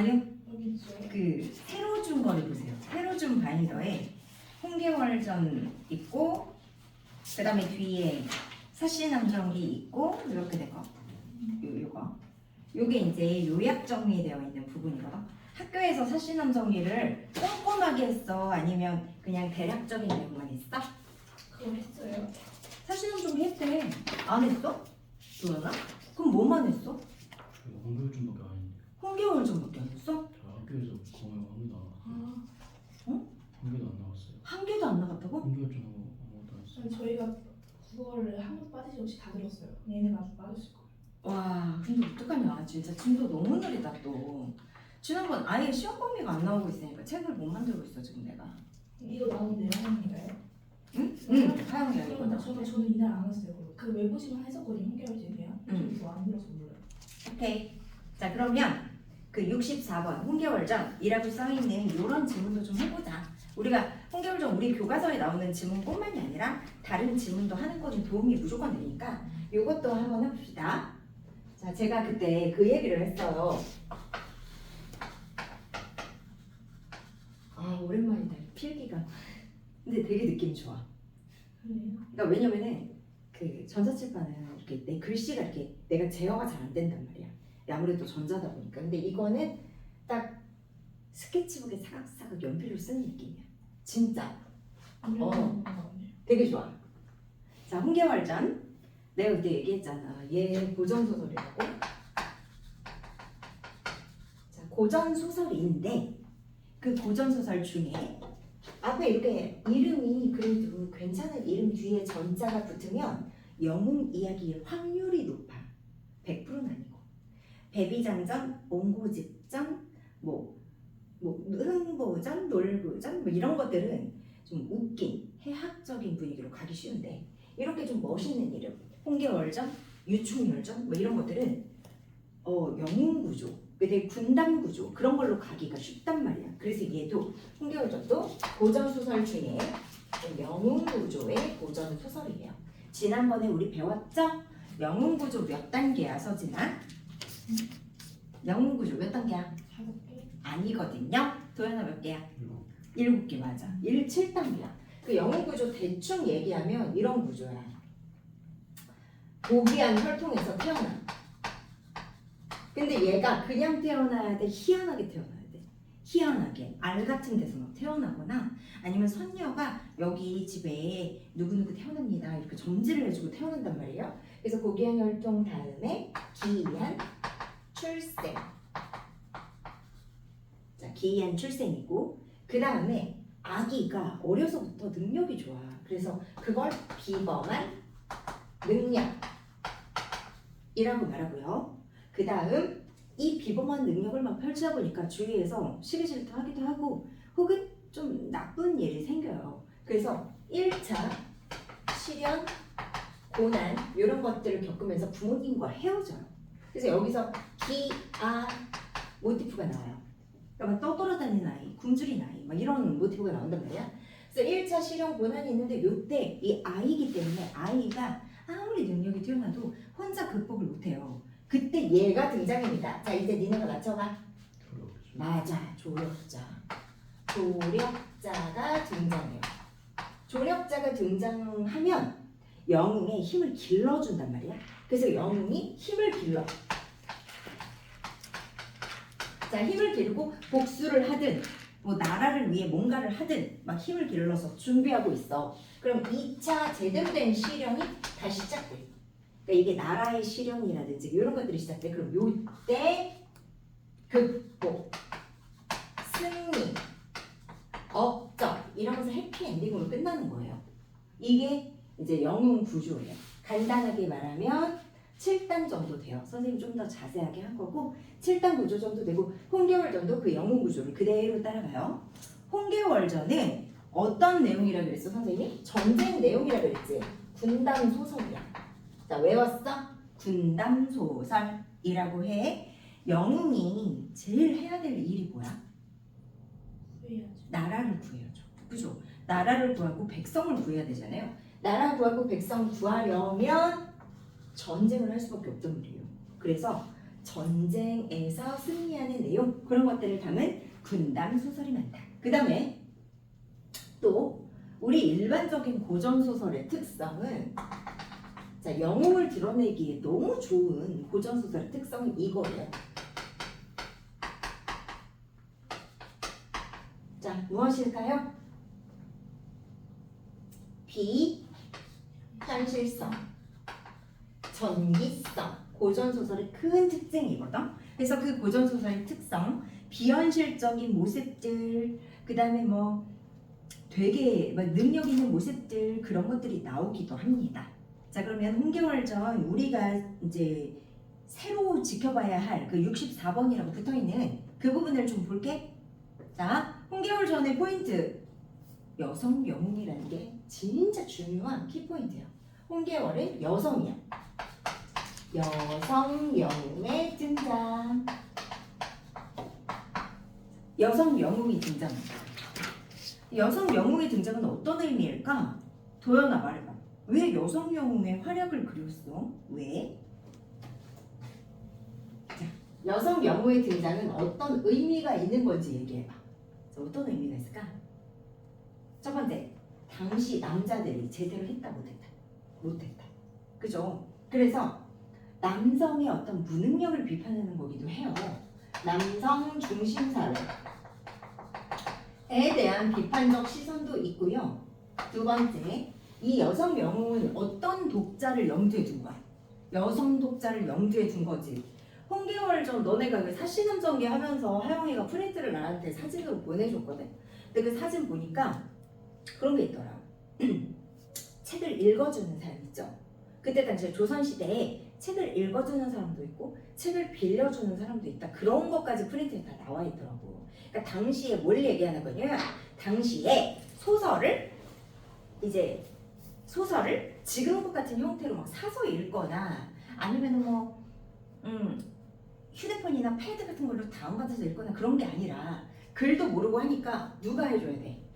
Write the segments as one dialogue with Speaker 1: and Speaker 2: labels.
Speaker 1: 아니요.
Speaker 2: 여기 있어요.
Speaker 1: 그 새로 준 거를 보세요. 새로 준 바인더에 홍계월전 있고 그 다음에 뒤에 사시남정기 있고 이렇게 된 거. 요거. 요게 이제 요약 정리되어 있는 부분이거든. 학교에서 사시남정기를 꼼꼼하게 했어? 아니면 그냥 대략적인 내용만 했어?
Speaker 2: 그거 했어요.
Speaker 1: 사시남정기 했대. 안 했어? 도연아? 그럼 뭐만 했어?
Speaker 3: 저희가 홍교육좀밖에 안 했는데
Speaker 1: 홍계월전밖에 안 했어?
Speaker 3: 저 학교에서 거의 한 개도 안 나왔어요.
Speaker 2: 아,
Speaker 3: 한 개도 안 나왔어요.
Speaker 1: 한 개도 안 나갔다고?
Speaker 3: 홍교육좀하고 아무것도 안 했어요.
Speaker 2: 아니, 저희가 국어를 한 번도 빠지지 없이 다 들었어요. 얘네가 아주 빠졌을 거예요.
Speaker 1: 와, 근데 어떡하냐. 진짜 진도 너무 느리다 또. 지난번 아예 시험 범위가 안 나오고 있으니까 책을 못 만들고 있어 지금 내가.
Speaker 2: 이거 나오는데요, 하영인가요?
Speaker 1: 응? 응. 하영이야
Speaker 2: 그러면
Speaker 1: 이거다.
Speaker 2: 저는 이날 안 왔어요. 그 외부지만 했었거든요, 홍계열지에 대한.
Speaker 1: 응.
Speaker 2: 저도 안 들어서 몰라요.
Speaker 1: 오케이. 자 그러면 그 64번 홍계월전 이라고 써있는 이런 지문도 좀 해보자. 우리가 홍계월전 우리 교과서에 나오는 지문뿐만이 아니라 다른 지문도 하는 거는 도움이 무조건 되니까 이것도 한번 해봅시다. 자 제가 그때 그 얘기를 했어요. 아 오랜만이다 필기가. 근데 되게 느낌이 좋아.
Speaker 2: 그래요?
Speaker 1: 그러니까 왜냐면은 그 전자칠판은 이렇게 내 글씨가 이렇게 내가 제어가 잘 안 된단 말이야. 아무래도 전자다 보니까. 근데 이거는 딱 스케치북에 사각사각 연필로 쓰는 느낌이야. 진짜 되게 좋아. 자 홍계월전 내가 그때 얘기했잖아. 얘 고전소설이라고. 자 고전소설인데 그 고전소설 중에 앞에 이렇게 이름이 그래도 괜찮은 이름 뒤에 전자가 붙으면 영웅 이야기일 확률이 높아. 100%는 아니고. 배비장전, 옹고집전, 흥보전, 놀부전 뭐 이런 것들은 좀 웃긴 해학적인 분위기로 가기 쉬운데 이렇게 좀 멋있는 이름 홍계월전, 유충열전 뭐 이런 것들은 영웅구조, 되게 군단구조 그런 걸로 가기가 쉽단 말이야. 그래서 얘도 홍계월전도 고전소설 중에 영웅구조의 고전소설이에요. 지난번에 우리 배웠죠? 영웅구조 몇 단계야 서진아? 영웅구조 몇 단계야?
Speaker 2: 5개?
Speaker 1: 아니거든요. 도연아 몇 개야?
Speaker 3: 7개.
Speaker 1: 7개 맞아. 7단계야. 그 영웅구조 대충 얘기하면 이런 구조야. 고귀한 혈통에서 태어나. 근데 얘가 그냥 태어나야 돼? 희한하게 태어나야 돼? 희한하게 알 같은 데서 막 태어나거나 아니면 선녀가 여기 집에 누구누구 태어납니다 이렇게 점지를 해주고 태어난단 말이에요. 그래서 고귀한 혈통 다음에 기이한 출생. 자, 기이한 출생이고 그 다음에 아기가 어려서부터 능력이 좋아. 그래서 그걸 비범한 능력이라고 말하고요. 그 다음 이 비범한 능력을 막 펼치다 보니까 주위에서 시기 질투하기도 하고 혹은 좀 나쁜 일이 생겨요. 그래서 1차 시련, 고난 이런 것들을 겪으면서 부모님과 헤어져요. 그래서 여기서 기아 모티프가 나와요. 그러니까 떠돌아다니는 아이, 굶주린 아이 막 이런 모티프가 나온단 말이야. 그래서 1차 시련 고난이 있는데 요때 이 아이기 때문에 아이가 아무리 능력이 뛰어나도 혼자 극복을 못해요. 그때 얘가 등장합니다. 자 이제 니네가 맞춰봐.
Speaker 3: 조력자.
Speaker 1: 맞아, 조력자. 조력자가 등장해요. 조력자가 등장하면 영웅의 힘을 길러준단 말이야. 그래서 영웅이 힘을 길러. 자, 힘을 기르고 복수를 하든 뭐 나라를 위해 뭔가를 하든 막 힘을 길러서 준비하고 있어. 그럼 2차 제대로 된 시련이 다시 시작돼. 그러니까 이게 나라의 시련이라든지 이런 것들이 시작돼. 그럼 요때 극복, 승리, 업적 이러면서 해피엔딩으로 끝나는 거예요. 이게 이제 영웅 구조예요. 간단하게 말하면 7단 정도 돼요. 선생님 좀 더 자세하게 한 거고 7단 구조 정도 되고 홍계월전도 그 영웅 구조를 그대로 따라가요. 홍계월전은 어떤 내용이라 그랬어 선생님? 전쟁 내용이라 그랬지. 군담 소설이야. 자 외웠어? 군담 소설이라고 해. 영웅이 제일 해야 될 일이 뭐야?
Speaker 2: 후회하죠.
Speaker 1: 나라를 구해야죠. 그죠? 나라를 구하고 백성을 구해야 되잖아요. 나라 구하고 백성 구하려면 전쟁을 할 수밖에 없단 말이에요. 그래서 전쟁에서 승리하는 내용 이유 그런 것들을 담은 군담 소설이 많다. 그 다음에 또 우리 일반적인 고전 소설의 특성은 자 영웅을 드러내기에 너무 좋은 고전 소설의 특성은 이거예요. 자 무엇일까요? 비현실성, 전기성, 고전소설의 큰 특징이거든. 그래서 그 고전소설의 특성, 비현실적인 모습들, 그 다음에 뭐 되게 뭐 능력 있는 모습들 그런 것들이 나오기도 합니다. 자 그러면 홍계월전 우리가 이제 새로 지켜봐야 할 그 64번이라고 붙어있는 그 부분을 좀 볼게. 자 홍계월전의 포인트 여성 영웅이라는 게 진짜 중요한 키포인트예요. 홍계월의 여성이야. 여성 영웅의 등장. 여성 영웅이 등장합니다. 여성 영웅의 등장은 어떤 의미일까? 도연아 말해봐. 왜 여성 영웅의 활약을 그렸어? 왜? 자, 여성 영웅의 등장은 어떤 의미가 있는 건지 얘기해봐. 자, 어떤 의미가 있을까? 첫 번째, 당시 남자들이 제대로 했다 못했다. 못했다. 그죠? 그래서 남성의 어떤 무능력을 비판하는 거기도 해요. 남성 중심 사회에 대한 비판적 시선도 있고요. 두 번째, 이 여성 영웅은 어떤 독자를 염두에 둔 거야? 여성 독자를 염두에 둔 거지. 홍계월전 너네가 그 사시남전기 하면서 하영이가 프린트를 나한테 사진으로 보내줬거든. 근데 그 사진 보니까 그런 게 있더라. 책을 읽어주는 사람 있죠. 그때 당시에 조선시대에 책을 읽어주는 사람도 있고 책을 빌려주는 사람도 있다. 그런 것까지 프린트에 다 나와 있더라고. 그러니까 당시에 뭘 얘기하는 거냐? 당시에 소설을 지금 것 같은 형태로 막 사서 읽거나 아니면 뭐 휴대폰이나 패드 같은 걸로 다운받아서 읽거나 그런 게 아니라 글도 모르고 하니까 누가 해줘야 돼?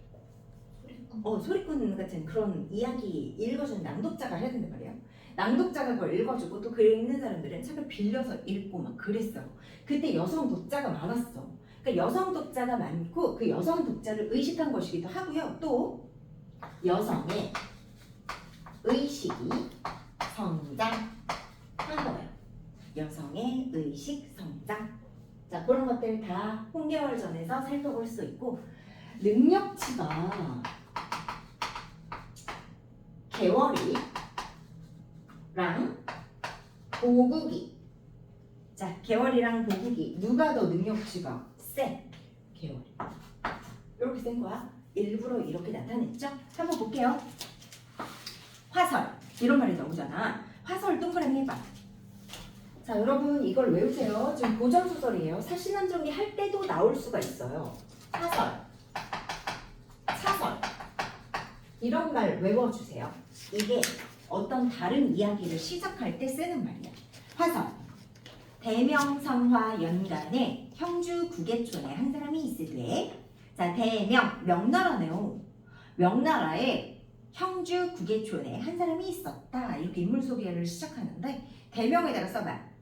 Speaker 1: 소리꾼 같은 그런 이야기 읽어주는 낭독자가 해야 된단 말이에요. 낭독자가 그걸 읽어주고 또 글 읽는 사람들은 책을 빌려서 읽고 막 그랬어. 그때 여성 독자가 많았어. 그러니까 여성 독자가 많고 그 여성 독자를 의식한 것이기도 하고요. 또 여성의 의식이 성장한 거예요. 여성의 의식 성장. 자 그런 것들 다 홍계월전에서 살펴볼 수 있고 능력치가 개월이랑 보국이. 자 개월이랑 보국이 누가 더 능력치가 세? 개월이. 이렇게 센 거야. 일부러 이렇게 나타냈죠? 한번 볼게요. 화설 이런 말이 나오잖아. 화설 동그라미 해봐. 자 여러분 이걸 외우세요. 지금 고전소설이에요. 사신한정리 할 때도 나올 수가 있어요. 화설, 사설 이런 말 외워주세요. 이게 어떤 다른 이야기를 시작할 때 쓰는 말이야. 화설 대명성화 연간에 형주 구계촌에 한 사람이 있으되 자 대명 명나라네요. 명나라에 형주 구계촌에 한 사람이 있었다. 이렇게 인물 소개를 시작하는데 대명에다가 써봐.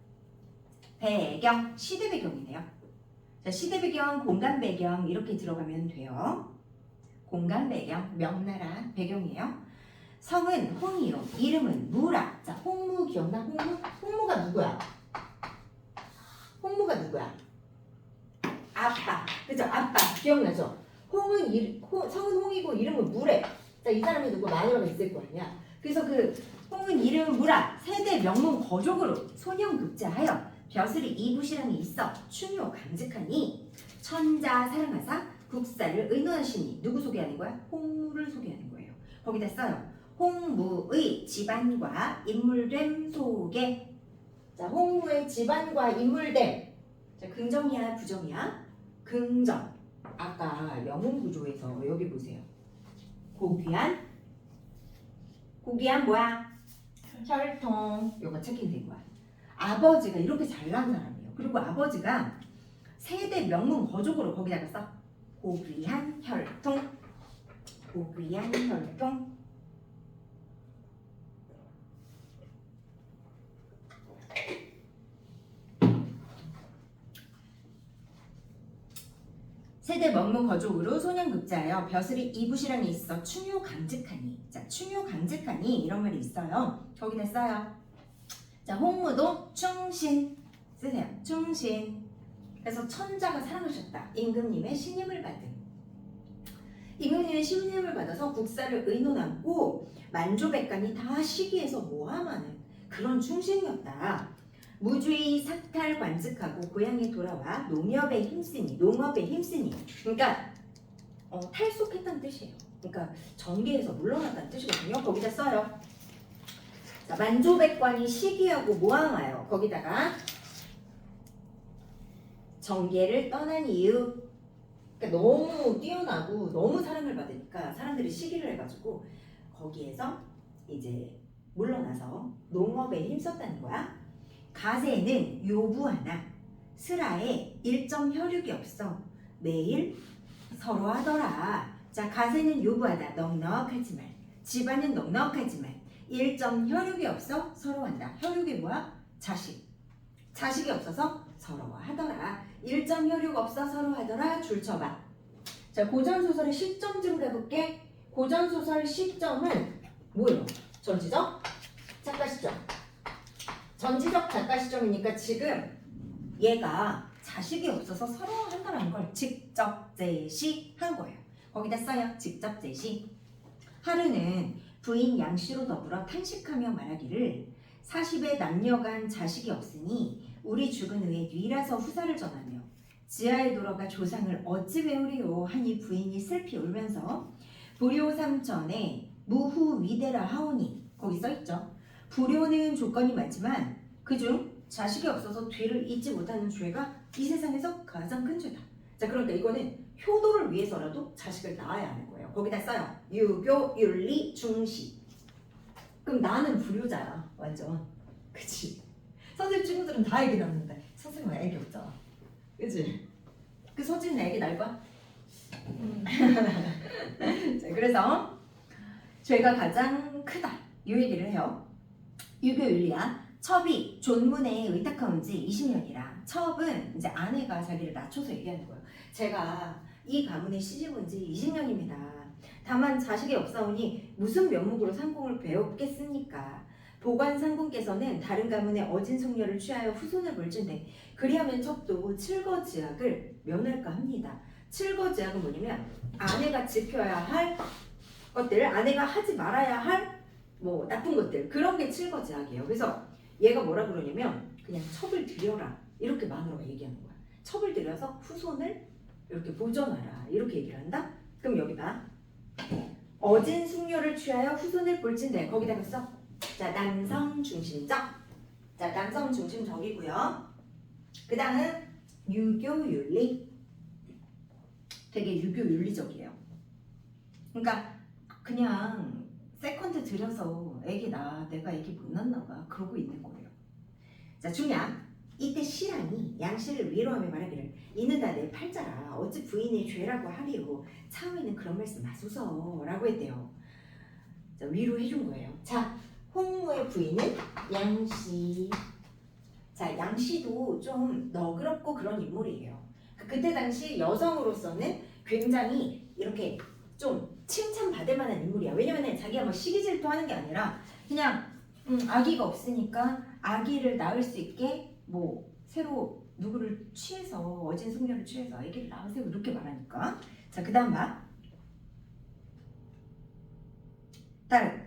Speaker 1: 배경 시대 배경이네요. 자 시대 배경 공간 배경 이렇게 들어가면 돼요. 공간 배경 명나라 배경이에요. 성은 홍이요. 이름은 무라. 자 홍무 기억나? 홍무가 누구야? 홍무가 누구야? 아빠. 그죠? 아빠. 기억나죠? 성은 홍이고 이름은 무래. 자, 이 사람이 누구 마누라가 있을 거 아니야. 그래서 그 홍은 이름은 무라. 세대 명문 거족으로 소년급제하여 벼슬이 이부시랑이 있어 충효 강직하니 천자 사랑하사 국사를 의논하시니 누구 소개하는 거야? 홍무를 소개하는 거예요. 거기다 써요. 홍무의 집안과 인물됨 소개. 자, 홍무의 집안과 인물됨. 자, 긍정이야, 부정이야? 긍정. 아까 영웅 구조에서 여기 보세요. 고귀한 뭐야? 혈통. 요거 체킹된 거야. 아버지가 이렇게 잘난 사람이에요. 그리고 아버지가 세대 명문 거족으로 거기다가 써. 고귀한 혈통. 고귀한 혈통. 세대 먹무 거족으로 소년급자하여 벼슬이 이부시랑이 있어 충효강직하니. 자, 충효강직하니 이런 말이 있어요. 거기다 써요. 자, 홍무도 충신 쓰세요. 충신. 그래서 천자가 사랑하셨다. 임금님의 신임을 받은. 임금님의 신임을 받아서 국사를 의논하고 만조백관이 다 시기해서 모함하는 그런 충신이었다. 무주의 삭탈 관직하고 고향에 돌아와 농업에 힘쓰니. 그러니까 탈속했다는 뜻이에요. 그러니까 정계에서 물러났다는 뜻이거든요. 거기다 써요. 자, 만조백관이 시기하고 모함하여 거기다가 정계를 떠난 이유. 그러니까 너무 뛰어나고 너무 사랑을 받으니까 사람들이 시기를 해가지고 거기에서 이제 물러나서 농업에 힘썼다는 거야. 가세는 요부하나 스라에 일점 혈육이 없어 매일 서로 하더라. 자, 가세는 요부하다 넉넉하지만 집안은 넉넉하지만 일점 혈육이 없어 서로 한다. 혈육이 뭐야? 자식이 없어서 서로 하더라. 일점 혈육 없어 서로 하더라. 줄 쳐봐. 자, 고전소설의 시점 좀 가볼게. 고전소설 시점은 뭐예요? 전지적 작가 시점. 전지적 작가 시점이니까 지금 얘가 자식이 없어서 서로 한다는 걸 직접 제시한 거예요. 거기다 써요. 직접 제시. 하루는 부인 양씨로 더불어 탄식하며 말하기를 40의 남녀간 자식이 없으니 우리 죽은 후에 뉘라서 후사를 전하며 지하에 돌아가 조상을 어찌 배우리요 하니 부인이 슬피 울면서 불효삼천에 무후위대라 하오니. 거기 써있죠. 불효는 조건이 많지만 그중 자식이 없어서 뒤를 잇지 못하는 죄가 이 세상에서 가장 큰 죄다. 자, 그러니까 이거는 효도를 위해서라도 자식을 낳아야 하는 거예요. 거기다 써요. 유교, 윤리, 중시. 그럼 나는 불효자야. 완전. 그치? 선생님 친구들은 다 애기 낳는데 선생님은 애기 없잖아. 그치? 그 서진은 애기 낳을 거야? 자, 그래서 죄가 가장 크다. 이 얘기를 해요. 유교 윤리야. 첩이 존문에 의탁한 지 20년이라. 첩은 이제 아내가 자기를 낮춰서 얘기하는 거예요. 제가 이 가문에 시집 온 지 20년입니다. 다만 자식이 없사오니 무슨 면목으로 상공을 배웠겠습니까? 보관 상공께서는 다른 가문의 어진 숙녀를 취하여 후손을 볼진대 그리하면 첩도 칠거지약을 면할까 합니다. 칠거지약은 뭐냐면 아내가 지켜야 할 것들, 아내가 하지 말아야 할 뭐 나쁜 것들, 그런 게 칠거지약이에요. 그래서 얘가 뭐라 그러냐면 그냥 첩을 들여라 이렇게 마누라가 얘기하는 거야. 첩을 들여서 후손을 이렇게 보존하라 이렇게 얘기를 한다. 그럼 여기 봐. 어진 숙녀를 취하여 후손을 볼진대 거기다가 써. 자, 남성 중심적. 자, 남성 중심적이고요. 그 다음은 유교윤리. 되게 유교윤리적이에요. 그러니까 그냥 세컨드 들여서 애기 낳아. 내가 애기 못 낳나 봐. 그러고 있는 거예요. 자, 중량. 이때 신랑이 양씨를 위로하며 말하기를 이는 다 내 팔자라 어찌 부인의 죄라고 하리요. 차후에는 그런 말씀 마소서 라고 했대요. 자, 위로해 준 거예요. 자, 홍무의 부인은 양씨. 자, 양씨도 좀 너그럽고 그런 인물이에요. 그때 당시 여성으로서는 굉장히 이렇게 좀 칭찬받을 만한 인물이야. 왜냐면 자기가 뭐 시기 질투하는 게 아니라 그냥 아기가 없으니까 아기를 낳을 수 있게 뭐 새로 누구를 취해서 어진 숙녀를 취해서 아기를 낳으세요 이렇게 말하니까. 자, 그 다음 봐. 다음.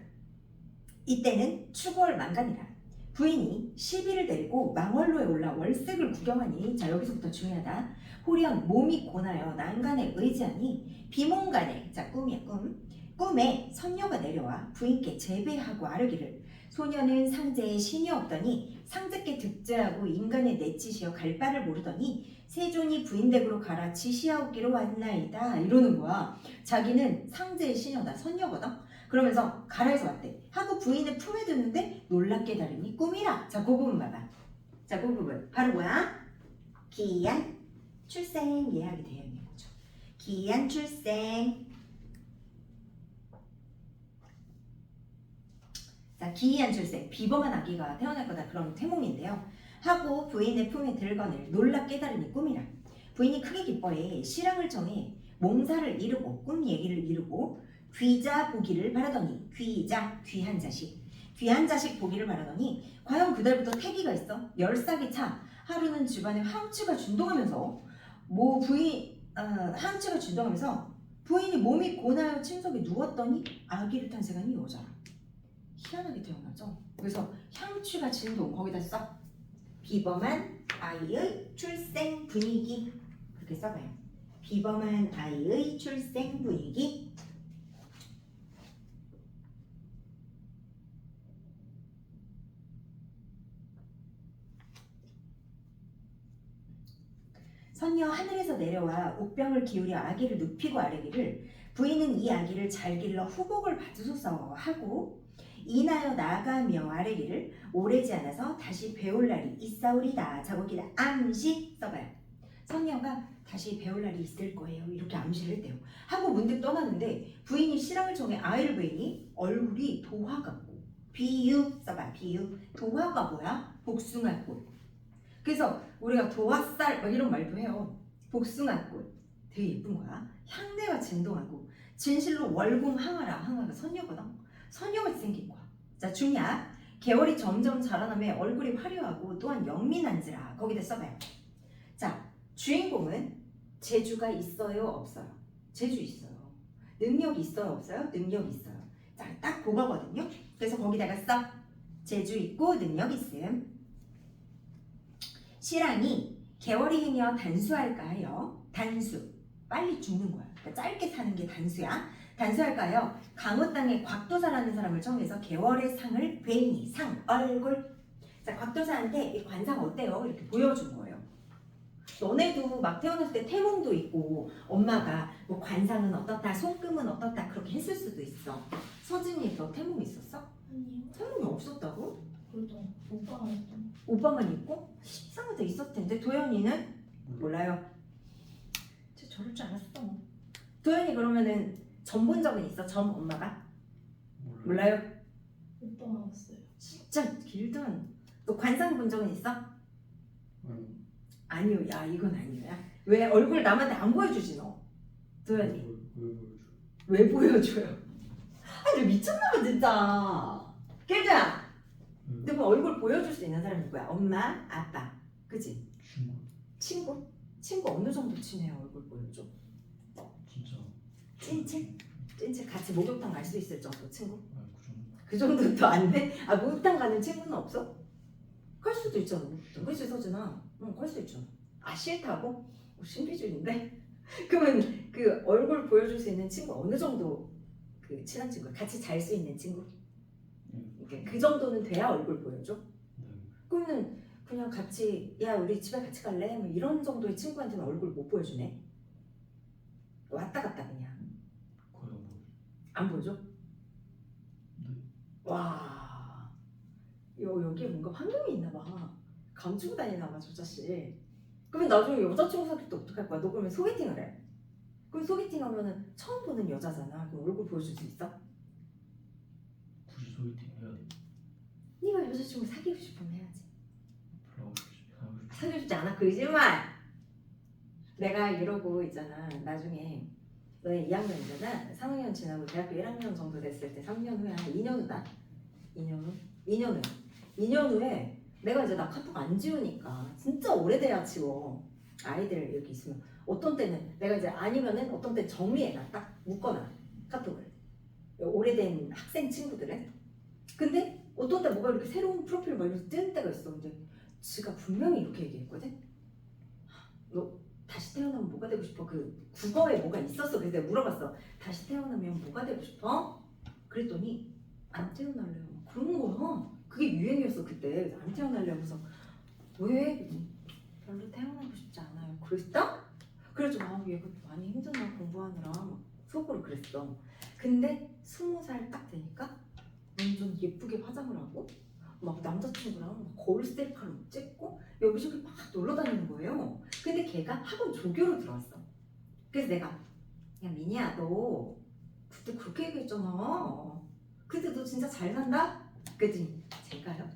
Speaker 1: 이때는 추월 만간이라. 부인이 시비를 데리고 망월로에 올라 월색을 구경하니. 자, 여기서부터 중요하다. 호련 몸이 고나여 난간에 의지하니 비몽간에. 자, 꿈이야 꿈. 꿈에 선녀가 내려와 부인께 제배하고 아르기를 소녀는 상제에 신이 없더니 상제께 득제하고 인간에 내치시어 갈 바를 모르더니 세존이 부인댁으로 가라 지시하옵기로 왔나이다 이러는 거야. 자기는 상제의 시녀다. 선녀거든. 그러면서 가라 해서 왔대. 하고 부인을 품에 드는데 놀랍게 다르니 꿈이라. 자, 그 부분 봐봐. 자, 그 부분 바로 뭐야? 기한 출생 예약이 되어 있는 거죠. 기한 출생. 자, 기이한 출생, 비범한 아기가 태어날 거다 그런 태몽인데요. 하고 부인의 품에 들거늘 놀랍 깨달으니 꿈이라. 부인이 크게 기뻐해 신랑을 정해 몽사를 이루고 꿈 얘기를 이루고 귀자 보기를 바라더니 귀자 귀한 자식 보기를 바라더니 과연 그달부터 태기가 있어 10싹이 차 하루는 집안에 황취가 준동하면서 황취가 준동하면서 부인이 몸이 고나여 침석에 누웠더니 아기를 탄생한 이 여자라. 희한하게 태어나죠. 그래서 향취가 진동 거기다 써 비범한 아이의 출생 분위기 그렇게 써봐요. 비범한 아이의 출생 분위기. 선녀 하늘에서 내려와 옥병을 기울여 아기를 눕히고 아뢰기를 부인은 이 아기를 잘 길러 후복을 받으소서 하고 인하여 나가며 아뢰기를 오래지 않아서 다시 배울 날이 있사오리다. 자고기다 암시 써봐요. 선녀가 다시 배울 날이 있을 거예요. 이렇게 암시를 했대요. 하고 문득 떠났는데 부인이 신랑을 정해 아이를 보이니 얼굴이 도화 같고 비유 써봐. 비유 도화가 뭐야? 복숭아꽃. 그래서 우리가 도화살 막 이런 말도 해요. 복숭아꽃 되게 예쁜 거야. 향내가 진동하고 진실로 월공 항아라. 항아가 선녀거든. 선녀같이 생긴 거야. 자 중약 개월이 점점 자라나며 얼굴이 화려하고 또한 영민한지라 거기다 써봐요. 자 주인공은 재주가 있어요 없어요? 재주 있어요. 능력 있어요 없어요? 능력 있어요. 자 딱 그거거든요. 그래서 거기다가 써 재주 있고 능력 있음. 신랑이 개월이 행여 단수할까 하여 단수 빨리 죽는 거야. 그러니까 짧게 사는 게 단수야. 단수할까 하여 강호 땅에 곽도사라는 사람을 청해서 개월의 상을 뵈니 상 얼굴. 자 곽도사한테 이 관상 어때요? 이렇게 보여준 거예요. 너네도 막 태어났을 때 태몽도 있고 엄마가 뭐 관상은 어떻다 손금은 어떻다 그렇게 했을 수도 있어. 서진이 너 태몽 있었어?
Speaker 2: 아니요.
Speaker 1: 태몽이 없었다고?
Speaker 2: 그래도 오빠가 했던.
Speaker 1: 오빠만 있고? 식상도 있었을 텐데 도연이는 몰라요. 쟤 저럴 줄 알았어. 도연이 그러면은 점 본 적은 있어? 점 엄마가? 몰라요?
Speaker 2: 오빠가 왔어요.
Speaker 1: 진짜 길든. 너 관상 본 적은 있어?
Speaker 3: 아니.
Speaker 1: 아니요. 야 이건 아니야. 왜 얼굴 남한테 안 보여주지 너? 도연이
Speaker 3: 왜 보여줘?
Speaker 1: 왜 보여줘요? 아니 너 미쳤나봐 진짜. 길드야 너 얼굴 보여줄 수 있는 사람이 누구야? 엄마, 아빠, 그치?
Speaker 3: 친구.
Speaker 1: 친구 어느 정도 친해야 얼굴 보여줘?
Speaker 3: 진짜.
Speaker 1: 찐친 같이 목욕탕 갈 수 있을 정도 친구?
Speaker 3: 아, 그 정도.
Speaker 1: 그 정도도 안 돼? 아 목욕탕 가는 친구는 없어? 갈 수도 있잖아 목욕탕. 그치 서진아? 응 갈 수 있잖아. 아 싫다고? 신비주의인데? 그러면 그 얼굴 보여줄 수 있는 친구 어느 정도 그 친한 친구야? 같이 잘 수 있는 친구? 이게 그 정도는 돼야 얼굴 보여줘?
Speaker 3: 네.
Speaker 1: 그러면 그냥 같이 야 우리 집에 같이 갈래? 뭐 이런 정도의 친구한테는 얼굴 못 보여주네. 왔다 갔다 그냥
Speaker 3: 거의 안 보여줘.
Speaker 1: 안 보여줘?
Speaker 3: 네.
Speaker 1: 와 여기에 뭔가 환경이 있나 봐. 감추고 다니나 봐 저 자식. 그러면 나중에 여자친구 사귈 때 어떡할 거야? 너 그러면 소개팅을 해. 그럼 소개팅 하면은 처음 보는 여자잖아. 그럼 얼굴 보여줄 수 있어?
Speaker 3: 굳이 소개팅 해야 돼.
Speaker 1: 네가 여자친구 사귀고 싶으면 해야지.
Speaker 3: 별로 하고 싶지 않아.
Speaker 1: 사귀고 싶지 않아? 거짓말! 내가 이러고 있잖아. 나중에 너네 2학년이잖아. 3학년 지나고 대학교 1학년 정도 됐을 때 3년 후에 한 2년 후다. 2년 후에 내가 이제 나 카톡 안 지우니까 진짜 오래돼야 지워. 아이들 이렇게 있으면 어떤 때는 내가 이제 아니면은 어떤 때는 정리해놔. 딱 묶어놔 카톡을. 오래된 학생 친구들은. 근데 어떤 때 뭐가 이렇게 새로운 프로필 막 이렇게 뜨는 때가 있어. 근데 지가 분명히 이렇게 얘기했거든. 너 다시 태어나면 뭐가 되고 싶어? 그 국어에 뭐가 있었어. 그래서 내가 물어봤어. 다시 태어나면 뭐가 되고 싶어? 그랬더니 안 태어날래요. 그런 거야. 그게 유행이었어 그때. 그래서 안 태어날려면서 왜? 별로 태어나고 싶지 않아요. 그랬다? 그래서 얘가 많이 힘드나 공부하느라 막 속으로 그랬어. 근데 20살 딱 되니까 완전 예쁘게 화장을 하고 막 남자친구랑 막 거울 셀카로 찍고 여기저기 막 놀러 다니는 거예요. 근데 걔가 학원 조교로 들어왔어. 그래서 내가 야 미니야 너 그때 그렇게 얘기했잖아. 근데 너 진짜 잘 산다? 그랬더니 제가요?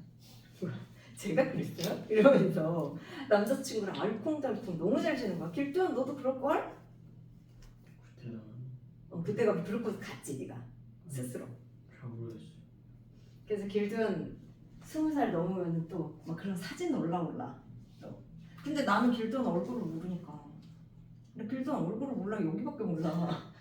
Speaker 1: 제가 그랬어요? 이러면서 남자친구랑 알콩달콩 너무 잘 지는 거야. 길두야 너도 그럴걸?
Speaker 3: 그때는
Speaker 1: 그때가 그렇고 갔지 네가 스스로.
Speaker 3: 잘 모르겠어요.
Speaker 1: 그래서 길두는 20살 넘으면 또 막 그런 사진 올라. 근데 나는 길두는 얼굴을 모르니까. 근데 길두는 얼굴을 몰라. 여기밖에 몰라.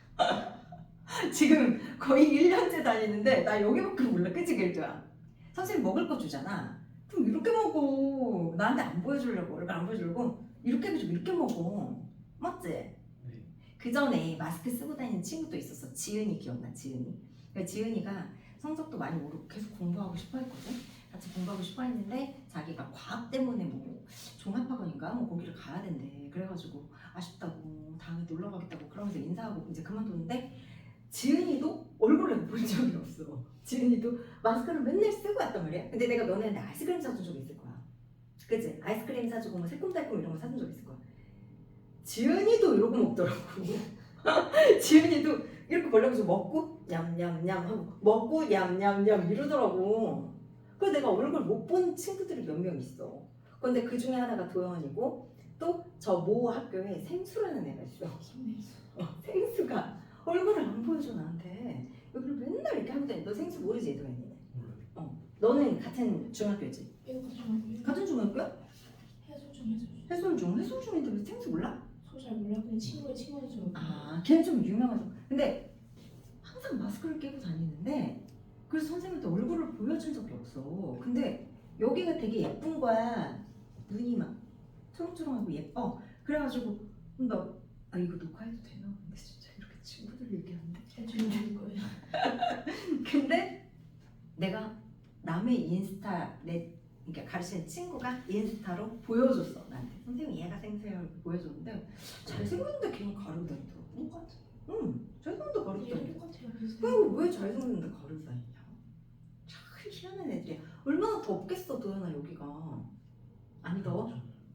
Speaker 1: 지금 거의 1년째 다니는데 나 여기밖에 몰라. 그치 길두야? 선생님 먹을 거 주잖아. 그럼 이렇게 먹어. 나한테 안 보여주려고. 얼굴 안 보여주려고. 이렇게 해가지고 이렇게 먹어. 맞지?
Speaker 3: 네.
Speaker 1: 그 전에 마스크 쓰고 다니는 친구도 있었어. 지은이 기억나? 지은이. 그러니까 지은이가 성적도 많이 오르고 계속 공부하고 싶어 했거든. 같이 공부하고 싶어 했는데 자기가 과학 때문에 뭐 종합학원인가 뭐 거기를 가야 된대. 그래가지고 아쉽다고 다음에 놀러 가겠다고 그러면서 인사하고 이제 그만뒀는데 지은이도 얼굴을 본 적이 없어. 지은이도 마스크를 맨날 쓰고 왔단 말이야. 근데 내가 너네한테 아이스크림 사준 적 있을 거야. 그치? 아이스크림 사주고 뭐 새콤달콤 이런 거 사준 적 있을 거야. 지은이도 이러고 먹더라고. 지은이도 이렇게 벌려서 먹고 냠냠냠 하고 먹고 냠냠냠 이러더라고. 그래서 내가 얼굴 못 본 친구들이 몇 명 있어. 근데 그 중에 하나가 도영이고 또 저 모 학교에 생수라는 애가 있어. 생수가 얼굴을 안 보여줘 나한테. 여기를 맨날 이렇게 하고 다니. 너 생수 모르지 도영이?
Speaker 3: 몰라요.
Speaker 1: 너는 같은 중학교지?
Speaker 2: 얘도 같은
Speaker 1: 같은 중학교야?
Speaker 2: 해솔중.
Speaker 1: 해솔중인데 왜 생수 몰라?
Speaker 2: 잘 몰라. 그냥 친구의 친구인 줄 알고.
Speaker 1: 아, 걔는 좀 유명하죠. 근데 항상 마스크를 끼고 다니는데 그래서 선생님한테 얼굴을 보여준 적이 없어. 근데 여기가 되게 예쁜 거야. 눈이 막 초롱초롱하고 예뻐. 그래가지고 이거 녹화해도 되나? 근데 진짜 이렇게 친구들 얘기하는데
Speaker 2: 해주는 거예요.
Speaker 1: 근데 내가 남의 인스타 그러니까 가르치는 친구가 인스타로 보여줬어 나한테. 선생님 얘가 생수예요 이렇게 보여줬는데 잘생겼는데 걔는 가르고 다니더라고.
Speaker 2: 똑같아.
Speaker 1: 응, 잘생겼는데 가르고
Speaker 2: 얘랑
Speaker 1: 다니.
Speaker 2: 똑같아요. 비슷해.
Speaker 1: 그리고 왜 잘생겼는데 가르고 다니냐? 참 희한한 애들이야. 얼마나 덥겠어 도연아 여기가. 안 더워?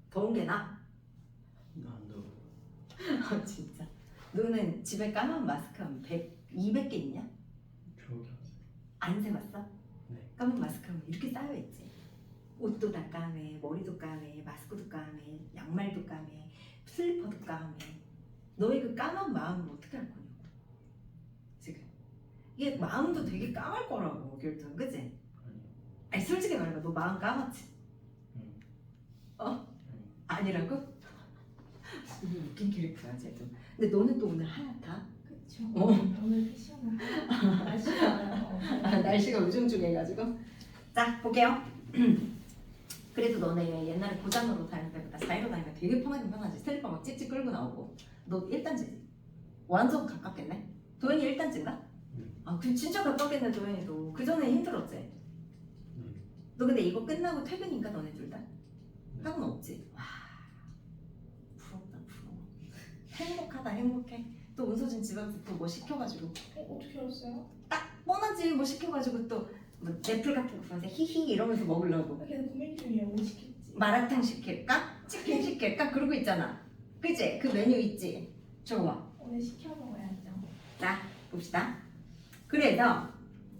Speaker 1: 더운 게 나?
Speaker 3: 안 더워.
Speaker 1: 아 진짜. 너는 집에 까만 마스크 한 100, 200개 있냐?
Speaker 3: 기억이 안 나요.
Speaker 1: 안 세봤어?
Speaker 3: 네.
Speaker 1: 까만 마스크 하면 이렇게 쌓여있지. 옷도 다 까매, 머리도 까매, 마스크도 까매, 양말도 까매, 슬리퍼도 까매. 너의 그 까만 마음을 어떻게 할 거냐고. 지금 이게 마음도 되게 까말 거라고 결정, 그치?
Speaker 3: 아니요.
Speaker 1: 아니 솔직히 말해봐, 너 마음 까맣지?
Speaker 3: 응.
Speaker 1: 어? 아니라고? 웃긴 캐릭터야 쟤도. 근데 너는 또 오늘 하얗다.
Speaker 2: 그쵸.
Speaker 1: 어.
Speaker 2: 오늘 패션을 날씨가
Speaker 1: 날씨가 우중충해가지고. 자 볼게요. 그래도 너네 옛날에 고장으로 다닐 때보다 자유로 다니면 되게 편하긴 편하지. 슬리퍼 막 찝찝 끌고 나오고. 너 1단지지? 완전 가깝겠네? 도현이 1단지인가? 아, 그 진짜 가깝겠네 도현이도. 그 전에 힘들었지?
Speaker 3: 네.
Speaker 1: 너 근데 이거 끝나고 퇴근인가 너네 둘 다? 학원 없지? 와 부럽다 부러워. 행복하다 행복해. 또 은서진 집 앞에서 또 뭐 시켜가지고
Speaker 2: 어떻게 알았어요?
Speaker 1: 딱 뻔하지 뭐 시켜가지고 또 뭐 넷플 같은 거 보면서 히히 이러면서 먹으려고.
Speaker 2: 걔는 고민 중이에요. 뭐 시킬지.
Speaker 1: 마라탕 시킬까? 치킨 시킬까? 그러고 있잖아. 그치? 그 메뉴 있지? 저거 봐.
Speaker 2: 오늘 시켜 먹어야죠.
Speaker 1: 자 봅시다. 그래서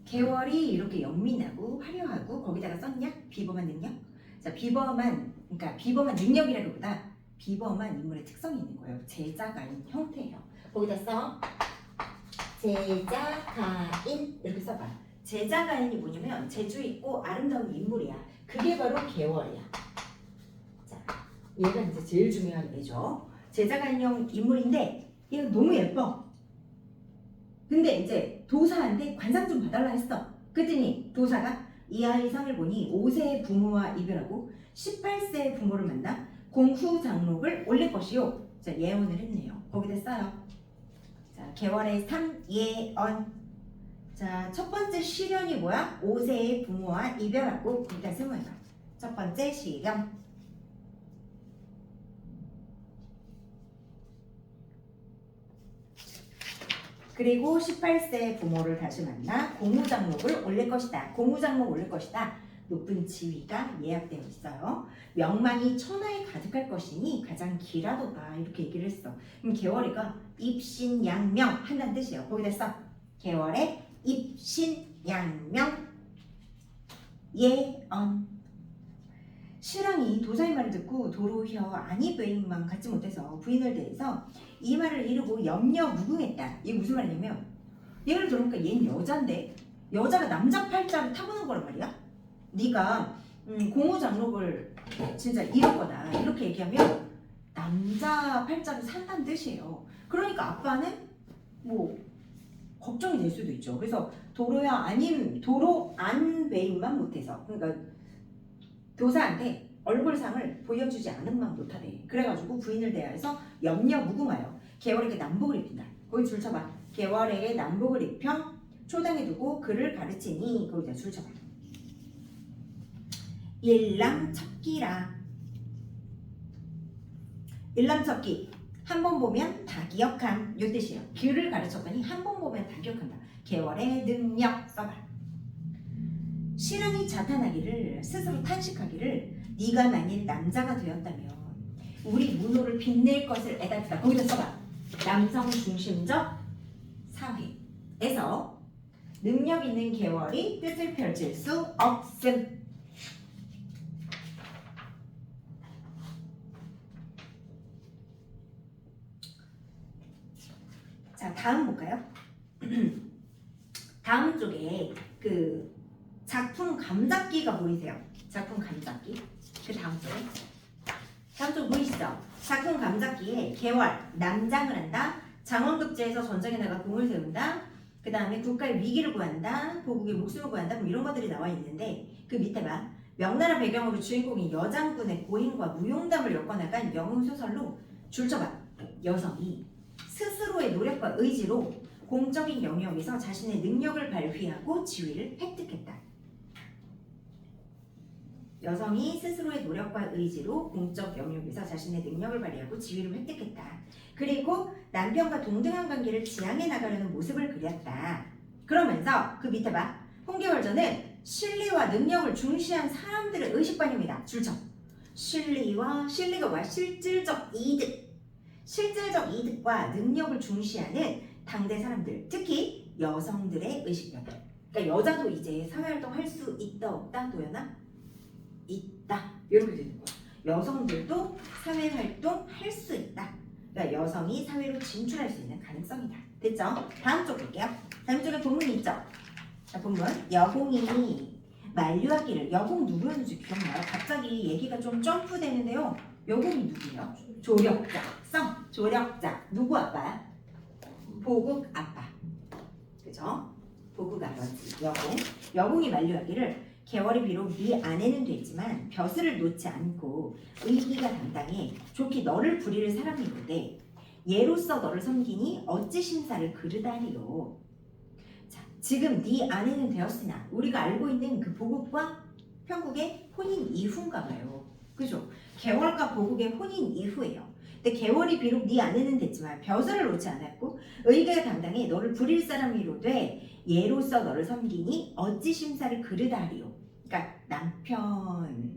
Speaker 1: 개월이 이렇게 영민하고 화려하고 거기다가 썼냐? 비범한 능력? 자 비범한 그러니까 비범한 능력이라기보다 비범한 인물의 특성이 있는 거예요. 제자가인 형태예요. 거기다 써 제자가인 이렇게 써봐. 제자가인이 뭐냐면 재주 있고 아름다운 인물이야. 그게 바로 개월이야. 자 얘가 이제 제일 중요한 애죠. 제자가인형 인물인데 얘가 너무 예뻐. 근데 이제 도사한테 관상 좀 봐달라 했어. 그랬더니 도사가 이 아이 상을 보니 5세의 부모와 이별하고 18세의 부모를 만나 공후 장록을 올릴 것이요. 자 예언을 했네요. 거기다 써요. 자 개월의 3 예언. 자 첫 번째 시련이 뭐야? 5세의 부모와 이별하고 거기다 쓰면 첫 번째 시련. 그리고 18세 부모를 다시 만나 공후장록을 올릴 것이다. 공후장록 올릴 것이다. 높은 지위가 예약되어 있어요. 명망이 천하에 가득할 것이니 가장 길하도다. 이렇게 얘기를 했어. 그럼 개월이가 입신양명 한다는 뜻이에요. 거기다 써. 개월의 입신양명 예언. 신랑이 도사의 말을 듣고 도로혀 아니 베인만 갖지 못해서 부인을 대해서 이 말을 이루고 염려무궁했다. 이게 무슨 말이냐면 얘를 들어보니까 얘는 여잔데 여자가 남자 팔자를 타보는 거란 말이야. 네가 공우장록을 진짜 잃었거나 이렇게 얘기하면 남자 팔자를 산다는 뜻이에요. 그러니까 아빠는 뭐 걱정이 될 수도 있죠. 그래서 도로야 아님 도로 안 베인만 못해서 그러니까 도사한테 얼굴상을 보여주지 않은만 못하네. 그래가지고 부인을 대하여서 염려무궁하여 개월에게 남복을 입힌다. 거기 줄 쳐봐. 개월에게 남복을 입혀 초당에 두고 그를 가르치니 거기다 줄 쳐봐. 일람첩기라. 일람첩기 한 번 보면 다 기억함 요 뜻이에요. 글을 가르쳤더니 한 번 보면 다 기억한다. 개월의 능력 써봐. 신랑이 자탄하기를 스스로 탄식하기를 네가 만일 남자가 되었다면 우리 문호를 빛낼 것을 애달프다. 거기다 써봐. 남성 중심적 사회에서 능력 있는 개월이 뜻을 펼칠 수 없음. 자, 다음 볼까요? 다음 쪽에 그 작품 감잡기가 보이세요? 작품 감잡기. 그 다음 쪽에. 다음 쪽 보이시죠? 작품 감잡기에 개월, 남장을 한다. 장원급제에서 전쟁에 나가 공을 세운다. 그 다음에 국가의 위기를 구한다. 보국의 목숨을 구한다. 뭐 이런 것들이 나와 있는데 그 밑에 봐. 명나라 배경으로 주인공이 여장군의 고행과 무용담을 엮어나간 영웅소설로 줄쳐봐. 여성이 스스로의 노력과 의지로 공적인 영역에서 자신의 능력을 발휘하고 지위를 획득했다. 여성이 스스로의 노력과 의지로 공적 영역에서 자신의 능력을 발휘하고 지위를 획득했다. 그리고 남편과 동등한 관계를 지향해 나가려는 모습을 그렸다. 그러면서 그 밑에 봐. 홍계월전은 실리와 능력을 중시한 사람들의 의식반영이다. 줄쳐. 실리가 뭐야? 실질적 이득. 실질적 이득과 능력을 중시하는 당대 사람들, 특히 여성들의 의식변화. 그러니까 여자도 이제 사회활동 할 수 있다 없다 도연아? 있다. 이렇게 되는 거야. 여성들도 사회활동 할 수 있다. 그러니까 여성이 사회로 진출할 수 있는 가능성이다. 됐죠? 다음 쪽 볼게요. 다음 쪽에 본문이 있죠? 자, 본문. 여공이 만류하기를. 여공 누구였는지 기억나요? 갑자기 얘기가 좀 점프되는데요. 여공이 누구예요? 조력자. 조력자. 누구 아빠야? 보국 아빠. 그죠? 보국 아버지. 여공이 만류하기를 개월이 비록 네 아내는 됐지만 벼슬을 놓지 않고 의기가 당당해 좋게 너를 부릴 사람이로되 예로서 너를 섬기니 어찌 심사를 그르다니요. 자, 지금 네 아내는 되었으나 우리가 알고 있는 그 보국과 평국의 혼인 이후인가 봐요. 그죠? 개월과 보국의 혼인 이후예요. 근데 개월이 비록 네 아내는 됐지만 벼슬을 놓지 않았고 의기가 당당해 너를 부릴 사람이로되 예로서 너를 섬기니 어찌 심사를 그르다리요. 그러니까 남편이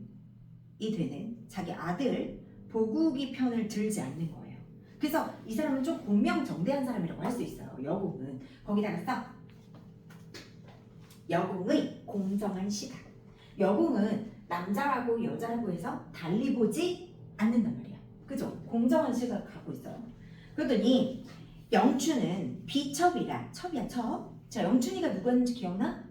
Speaker 1: 되는 자기 아들 보국이 편을 들지 않는 거예요. 그래서 이 사람은 좀 공명정대한 사람이라고 할 수 있어요. 여공은 거기다가 써. 여공의 공정한 시각. 여공은 남자라고 여자라고 해서 달리 보지 않는단 말이야. 그죠? 공정한 시각을 갖고 있어요. 그러더니 영춘은 비첩이라. 첩이야 첩. 자, 영춘이가 누구였는지 기억나?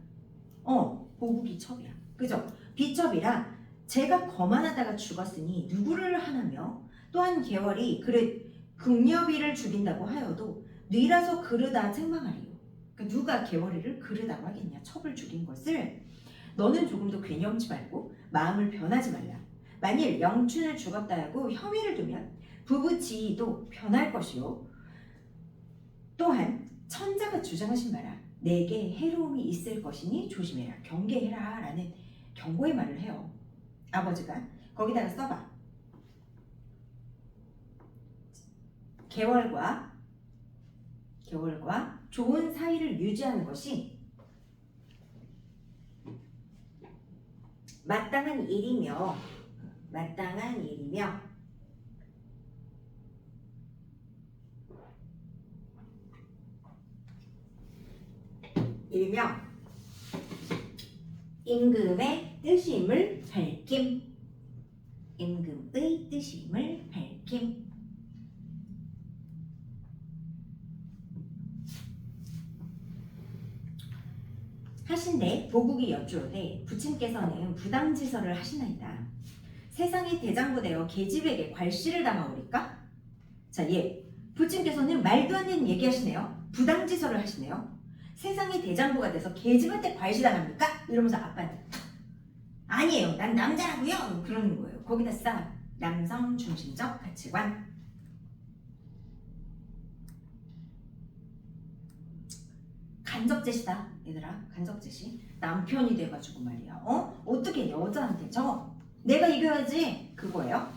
Speaker 1: 보국이 첩이야. 그죠? 비첩이라 제가 거만하다가 죽었으니 누구를 하나며 또한 개월이 그릇 극녀비를 죽인다고 하여도 뉘라서 그르다 책망하리요. 그러니까 누가 개월이를 그르다고 하겠냐. 첩을 죽인 것을. 너는 조금도 괴념치 말고 마음을 변하지 말라. 만일 영춘을 죽었다 하고 혐의를 두면 부부 지위도 변할 것이요. 또한 천자가 주장하신 바라 내게 해로움이 있을 것이니 조심해라. 경계해라 라는 경고의 말을 해요. 아버지가 거기다가 써봐. 개월과 좋은 사이를 유지하는 것이 마땅한 일이며 임금의 뜻임을 밝힘. 임금의 뜻임을 밝힘. 하신대 보국이 여쭈오되 부친께서는 부당지설을 하시나이다. 세상의 대장부 되어 계집에게 괄시를 당하오리까? 자, 부친께서는 말도 안 되는 얘기하시네요. 부당지설을 하시네요. 세상의 대장부가 돼서 계집한테 괄시당합니까? 이러면서 아빠한테 아니에요. 난 남자라고요. 그러는 거예요. 거기다 써. 남성 중심적 가치관. 간접제시다. 얘들아. 간접제시. 남편이 돼가지고 말이야. 어떻게 여자한테 내가 이겨야지. 그거예요.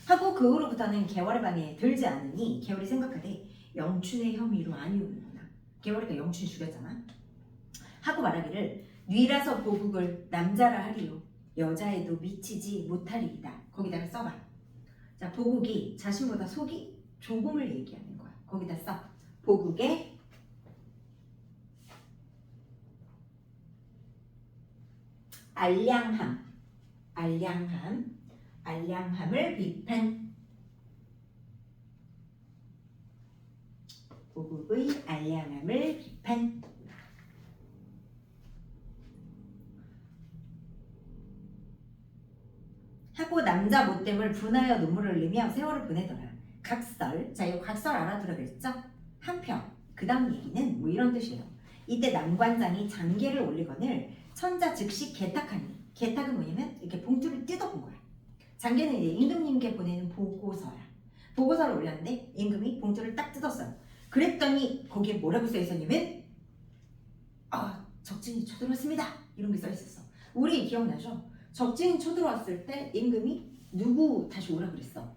Speaker 1: 하고 그 후로부터는 개월의 방에 들지 않으니 개월이 생각하되 영춘의 혐의로 아니오는구나. 개월이가 영춘 죽였잖아. 하고 말하기를 뉘라서 보국을 남자라 하리요. 여자에도 미치지 못하리이다. 거기다가 써봐. 자, 보국이 자신보다 속이 좁음을 얘기하는 거야. 거기다 써. 보국의 알량함을 비판. 보국의 알량함을 비판. 하고 남자 못됨을 분하여 눈물을 흘리며 세월을 보내더라. 각설. 자, 이거 각설 알아들어 그랬죠? 한편. 그 다음 얘기는 뭐 이런 뜻이에요. 이때 남관장이 장계를 올리거늘 천자 즉시 개탁하니. 개탁은 뭐냐면 이렇게 봉투를 뜯어본 거야. 장계는 이제 임금님께 보내는 보고서야. 보고서를 올렸는데 임금이 봉투를 딱 뜯었어요. 그랬더니 거기에 뭐라고 써 있었냐면 적진이 쳐들어왔습니다. 이런 게 써 있었어. 우리 기억나죠? 적진이 쳐들어왔을 때 임금이 누구 다시 오라 그랬어?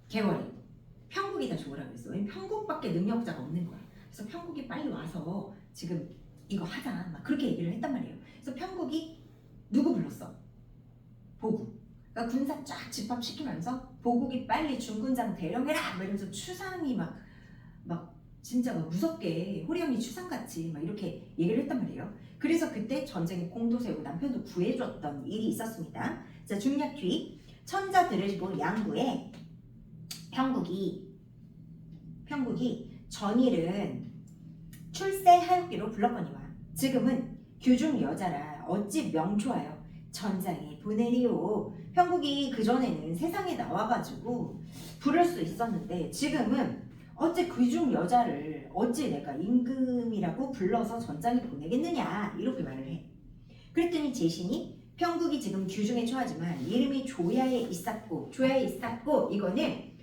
Speaker 1: 개월이. 평국이 다시 오라 그랬어. 왜냐면 평국밖에 능력자가 없는 거야. 그래서 평국이 빨리 와서 지금 이거 하자. 막 그렇게 얘기를 했단 말이에요. 그래서 평국이 누구 불렀어? 보국. 그러니까 군사 쫙 집합시키면서 보국이 빨리 중군장 대령해라. 막 이러면서 추상이 막 진짜 막 무섭게 호령이 추상같이 막 이렇게 얘기를 했단 말이에요. 그래서 그때 전쟁에 공도 세우고 남편도 구해줬던 일이 있었습니다. 자, 중략 뒤 천자들을 본 양구에 평국이 전일은 출세하였기로 불렀거니와 지금은 규중 여자라 어찌 명초하여 전장에 보내리오. 평국이 그전에는 세상에 나와가지고 부를 수 있었는데 지금은 어째 귀중 여자를 어찌 내가 임금이라고 불러서 전장에 보내겠느냐 이렇게 말을 해. 그랬더니 제신이 평국이 지금 규중에 처하지만 이름이 조야에 있었고 이거는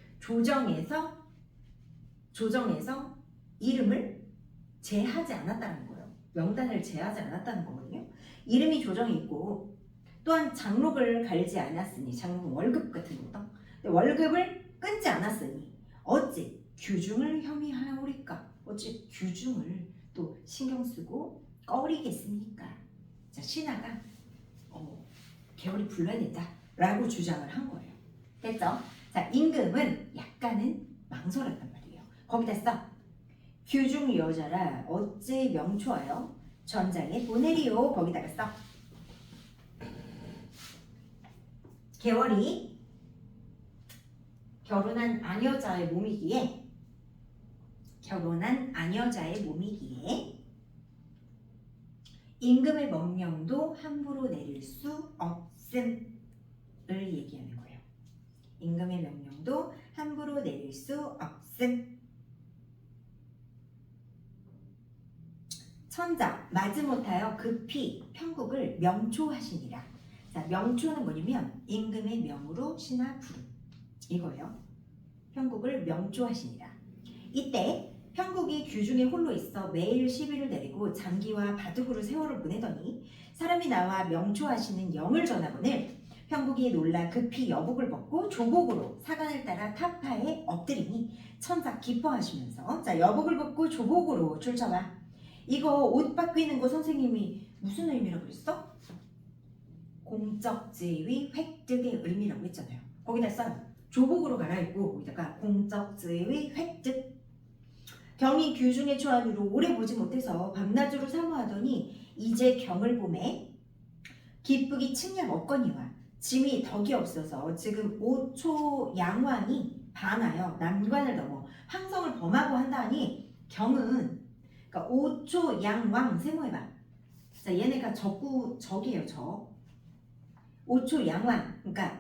Speaker 1: 조정에서 이름을 제하지 않았다는 거예요. 명단을 제하지 않았다는 거거든요. 이름이 조정이 있고 또한 장록을 갈지 않았으니 장록은 월급 같은 거다. 월급을 끊지 않았으니 어찌 규중을 혐의하오리까? 어찌 규중을 또 신경 쓰고 꺼리겠습니까? 자, 신하가 개월이 불러야 된다라고 주장을 한 거예요. 됐죠? 자, 임금은 약간은 망설였단 말이에요. 거기다 써. 규중 여자라 어찌 명초하여 전장에 보내리오. 거기다가 써. 개월이 결혼한 아녀자의 몸이기에 임금의 명령도 함부로 내릴 수 없음을 얘기하는 거예요. 임금의 명령도 함부로 내릴 수 없음. 천자 마지못하여 급히 평국을 명초하시니라. 자, 명초는 뭐냐면 임금의 명으로 신하 부름 이거예요. 평국을 명초하시니라. 이때 평국이 규중에 홀로 있어 매일 시비를 내리고 장기와 바둑으로 세월을 보내더니 사람이 나와 명초하시는 영을 전하거늘 평국이 놀라 급히 여복을 벗고 조복으로 사관을 따라 타파에 엎드리니 천사 기뻐하시면서 자, 여복을 벗고 조복으로 출처와. 이거 옷 바뀌는 거 선생님이 무슨 의미라고 그랬어? 공적 지위 획득의 의미라고 했잖아요. 거기다 써. 조복으로 갈아입고 거기다가 공적 지위 획득. 경이 규중에 처한 후로 오래 보지 못해서 밤낮으로 사모하더니 이제 경을 봄에 기쁘기 측량 없거니와 짐이 덕이 없어서 지금 5초 양왕이 반하여 난관을 넘어 황성을 범하고 한다니 경은 그러니까 5초 양왕 세모해봐. 자 얘네가 적이에요 적. 5초 양왕 그러니까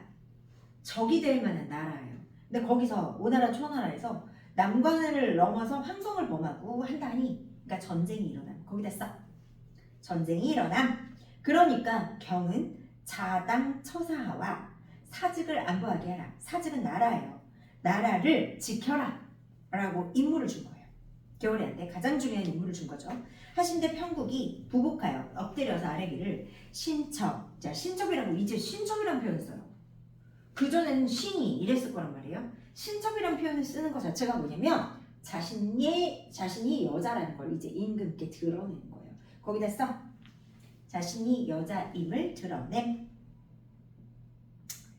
Speaker 1: 적이 될 만한 나라예요. 근데 거기서 오나라 초나라에서 난관을 넘어서 황성을 범하고 한다니 그러니까 전쟁이 일어남. 거기다 써. 전쟁이 일어남. 그러니까 경은 자당 처사하와 사직을 안보하게 하라. 사직은 나라예요. 나라를 지켜라 라고 임무를 준 거예요. 겨울이한테 가장 중요한 임무를 준 거죠. 하신대 평국이 부복하여 엎드려서 아뢰기를 신첩. 자 신첩이라고 이제 신첩이라는 표현을 써요. 그전에는 신이 이랬을 거란 말이에요. 신첩이라는 표현을 쓰는 것 자체가 뭐냐면 자신이 여자라는 걸 이제 임금께 드러내는 거예요. 거기다 써. 자신이 여자임을 드러냄.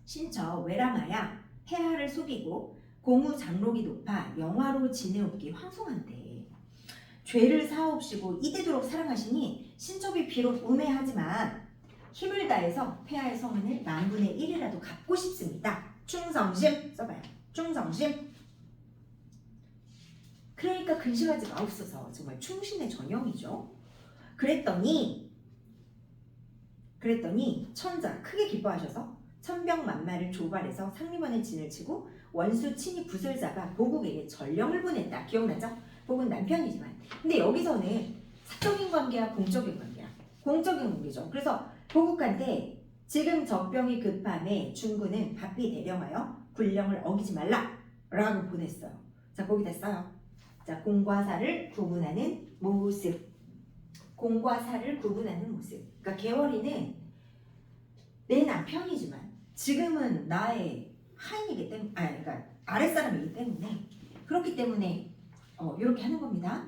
Speaker 1: 신첩 외람하야 폐하를 속이고 공우 장록이 높아 영화로 지내옵기 황송한데 죄를 사옵시고 이대도록 사랑하시니 신첩이 비록 우매하지만 힘을 다해서 폐하의 성은을 만분의 1이라도 갚고 싶습니다. 충성심 써봐요. 충성심. 그러니까 근심하지 마옵소서. 정말 충신의 전형이죠. 그랬더니 천자 크게 기뻐하셔서 천병만마를 조발해서 상림원의 진을 치고 원수 친히 붓을 잡아 보국에게 전령을 보냈다. 기억나죠? 보국은 남편이지만 근데 여기서는 사적인 관계야 공적인 관계야? 공적인 관계죠. 그래서 보국한테 지금 적병이 급함에 중군은 바삐 대령하여 군령을 어기지 말라 라고 보냈어요. 자 거기다 써요. 자 공과 사를 구분하는 모습. 공과 사를 구분하는 모습. 그러니까 개월이는 내 남편이지만 지금은 나의 하인이기 때문에 그러니까 아랫사람이기 때문에 그렇기 때문에 이렇게 하는 겁니다.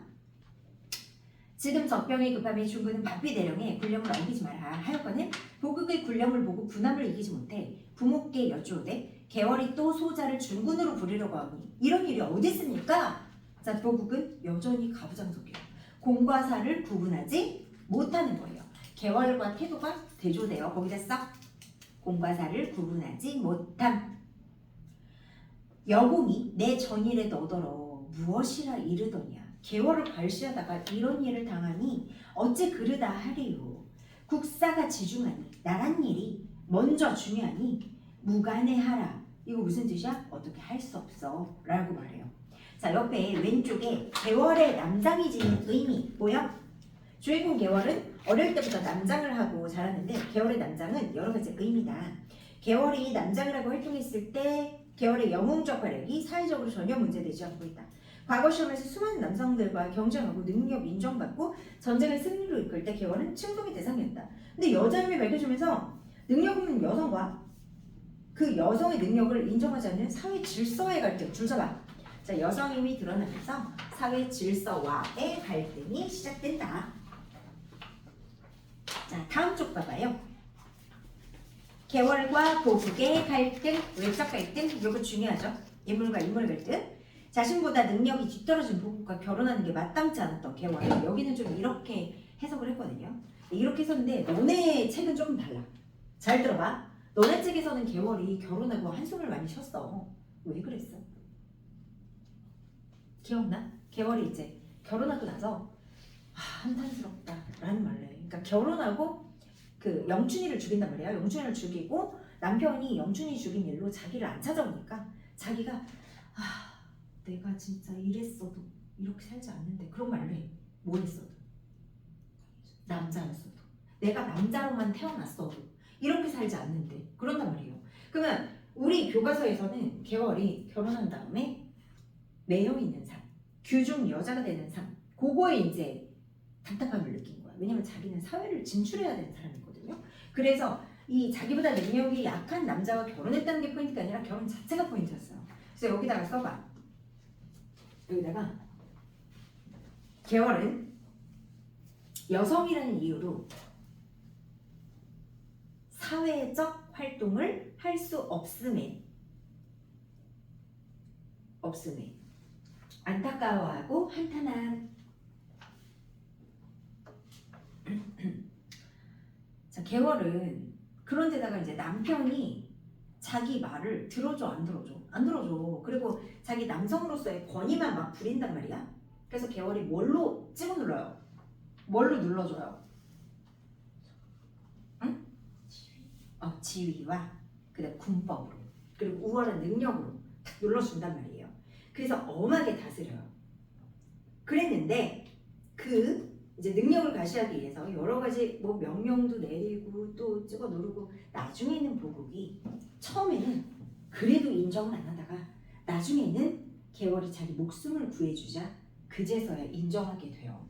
Speaker 1: 지금 적병이 급함에 중군은 바삐 대령에 군령을 어기지 마라 하였거늘 보국의 군령을 보고 군함을 이기지 못해 부모께 여쭈오되 개월이 또 소자를 중군으로 부리려고 하니 이런 일이 어디 있습니까? 자 보국은 여전히 가부장적이에요. 공과 사를 구분하지 못하는 거예요. 개월과 태도가 대조돼요. 거기다 써. 공과 사를 구분하지 못함. 여공이 내 전일에 너더러 무엇이라 이르더냐. 개월을 발시하다가 이런 일을 당하니 어찌 그르다 하리요. 국사가 지중하니 나란 일이 먼저 중요하니 무관해하라. 이거 무슨 뜻이야? 어떻게 할 수 없어 라고 말해요. 자 옆에 왼쪽에 개월의 남장이 지닌 의미 보여? 주인공 개월은 어릴 때부터 남장을 하고 자랐는데 개월의 남장은 여러 가지 의미다. 개월이 남장을 하고 활동했을 때 개월의 영웅적 활약이 사회적으로 전혀 문제되지 않고 있다. 과거 시험에서 수많은 남성들과 경쟁하고 능력 인정받고 전쟁을 승리로 이끌 때 개월은 칭송의 대상이었다. 근데 여자임이 밝혀지면서 능력 없는 여성과 그 여성의 능력을 인정하지 않는 사회 질서의 갈등. 줄 서봐. 자, 여성임이 드러나면서 사회 질서와의 갈등이 시작된다. 자, 다음 쪽 봐봐요. 개월과 보국의 갈등, 외적 갈등, 이거 중요하죠. 인물과 인물 갈등. 자신보다 능력이 뒤떨어진 보국과 결혼하는 게 마땅치 않았던 개월. 여기는 좀 이렇게 해석을 했거든요. 이렇게 했었는데 너네 책은 좀 달라. 잘 들어봐. 너네 책에서는 개월이 결혼하고 한숨을 많이 쉬었어. 왜 그랬어? 기억나? 개월이 이제 결혼하고 나서 한탄스럽다 라는 말을 해. 그러니까 결혼하고 그 영춘이를 죽인단 말이야. 영춘이를 죽이고 남편이 영춘이 죽인 일로 자기를 안 찾아오니까 자기가 내가 진짜 이랬어도 이렇게 살지 않는데 그런 말을 해. 뭐 했어도 남자였어도 내가 남자로만 태어났어도 이렇게 살지 않는데 그런단 말이에요. 그러면 우리 교과서에서는 개월이 결혼한 다음에 매여 있는 삶, 귀중 여자가 되는 삶, 그거에 이제 답답함을 느낀 거야. 왜냐면 자기는 사회를 진출해야 되는 사람이거든요. 그래서 이 자기보다 능력이 약한 남자와 결혼했다는 게 포인트가 아니라 결혼 자체가 포인트였어요. 그래서 여기다가 써봐. 여기다가 개월은 여성이라는 이유로 사회적 활동을 할 수 없음에 안타까워하고 한탄한. 자, 개월은 그런데다가 이제 남편이 자기 말을 들어줘 안 들어줘? 안 들어줘. 그리고 자기 남성으로서의 권위만 막 부린단 말이야. 그래서 개월이 뭘로 찍어 눌러요? 뭘로 눌러줘요? 응? 지위와 그다음 군법으로 그리고 우월한 능력으로 탁 눌러준단 말이에요. 그래서 엄하게 다스려요. 그랬는데 그 이제 능력을 가시하기 위해서 여러 가지 뭐 명령도 내리고 또 찍어 누르고 나중에는 보국이 처음에는 그래도 인정을 안 하다가 나중에는 개월이 자기 목숨을 구해주자 그제서야 인정하게 돼요.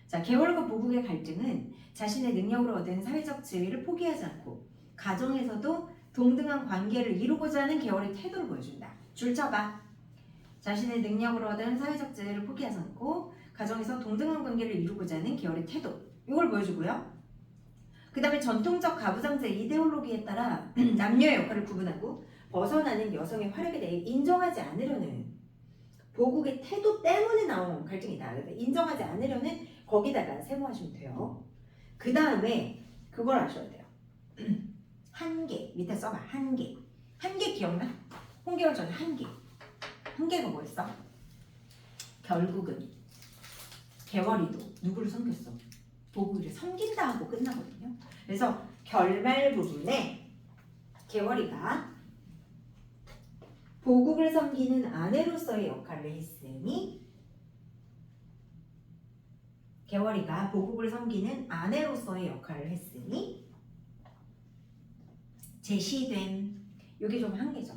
Speaker 1: 자, 개월과 보국의 갈등은 자신의 능력으로 얻은 사회적 지위를 포기하지 않고 가정에서도 동등한 관계를 이루고자 하는 개월의 태도를 보여준다. 줄 쳐봐. 자신의 능력으로 얻은 사회적 지위를 포기하지 않고 가정에서 동등한 관계를 이루고자 하는 개월의 태도. 이걸 보여주고요. 그 다음에 전통적 가부장제 이데올로기에 따라 남녀의 역할을 구분하고 벗어나는 여성의 활약에 대해 인정하지 않으려는 보국의 태도 때문에 나온 갈등이다. 인정하지 않으려는 거기다가 세모하시면 돼요. 그 다음에 그걸 아셔야 돼요. 한계 밑에 써봐. 한계. 한계 기억나? 홍계월 전에 한계. 한계가 뭐였어? 결국은 개월이도 누구를 섬겼어? 보국이를 섬긴다 하고 끝나거든요. 그래서 결말 부분에 개월이가 보국을 섬기는 아내로서의 역할을 했으니 개월이가 보국을 섬기는 아내로서의 역할을 했으니 제시된 이게 좀 한계죠.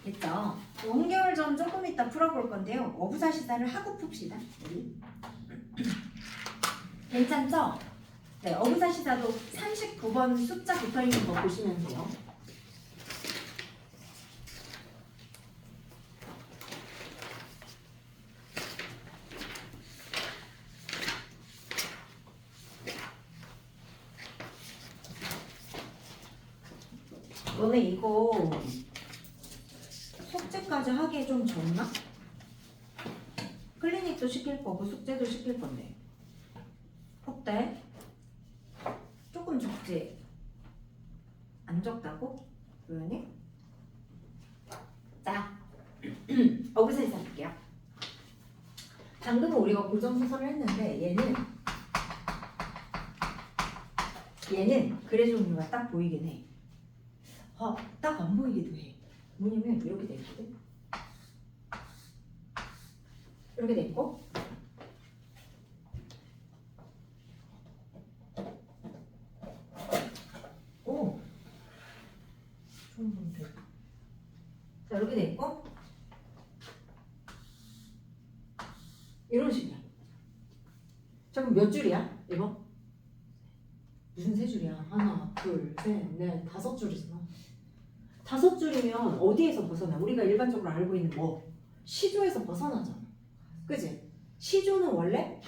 Speaker 1: 됐죠? 홍계월 전 조금 이따 풀어볼 건데요. 어부사시다를 하고 풉시다. 우리. 괜찮죠? 네, 어부사시다도 39번 숫자 붙어있는 거 보시면 돼요. 너네 이거 숙제까지 하기에 좀 적나? 클리닉도 시킬 거고 숙제도 시킬 건데 어때? 조금 적지? 안 적다고? 왜니? 자, 어부사시다 볼게요. 방금은 우리가 고정수설을 했는데 얘는 글의 종류가 딱 보이긴 해. 딱 안 보이기도 해. 뭐냐면 이렇게 돼 있거든. 이렇게 돼 있고 오 좋은 분들. 자 이렇게 돼 있고 이런 식이야. 자 그럼 몇 줄이야? 이거? 무슨 세 줄이야? 하나, 둘, 셋, 넷, 5줄이잖아. 5줄이면 어디에서 벗어나? 우리가 일반적으로 알고 있는 뭐 시조에서 벗어나잖아. 그지? 시조는 원래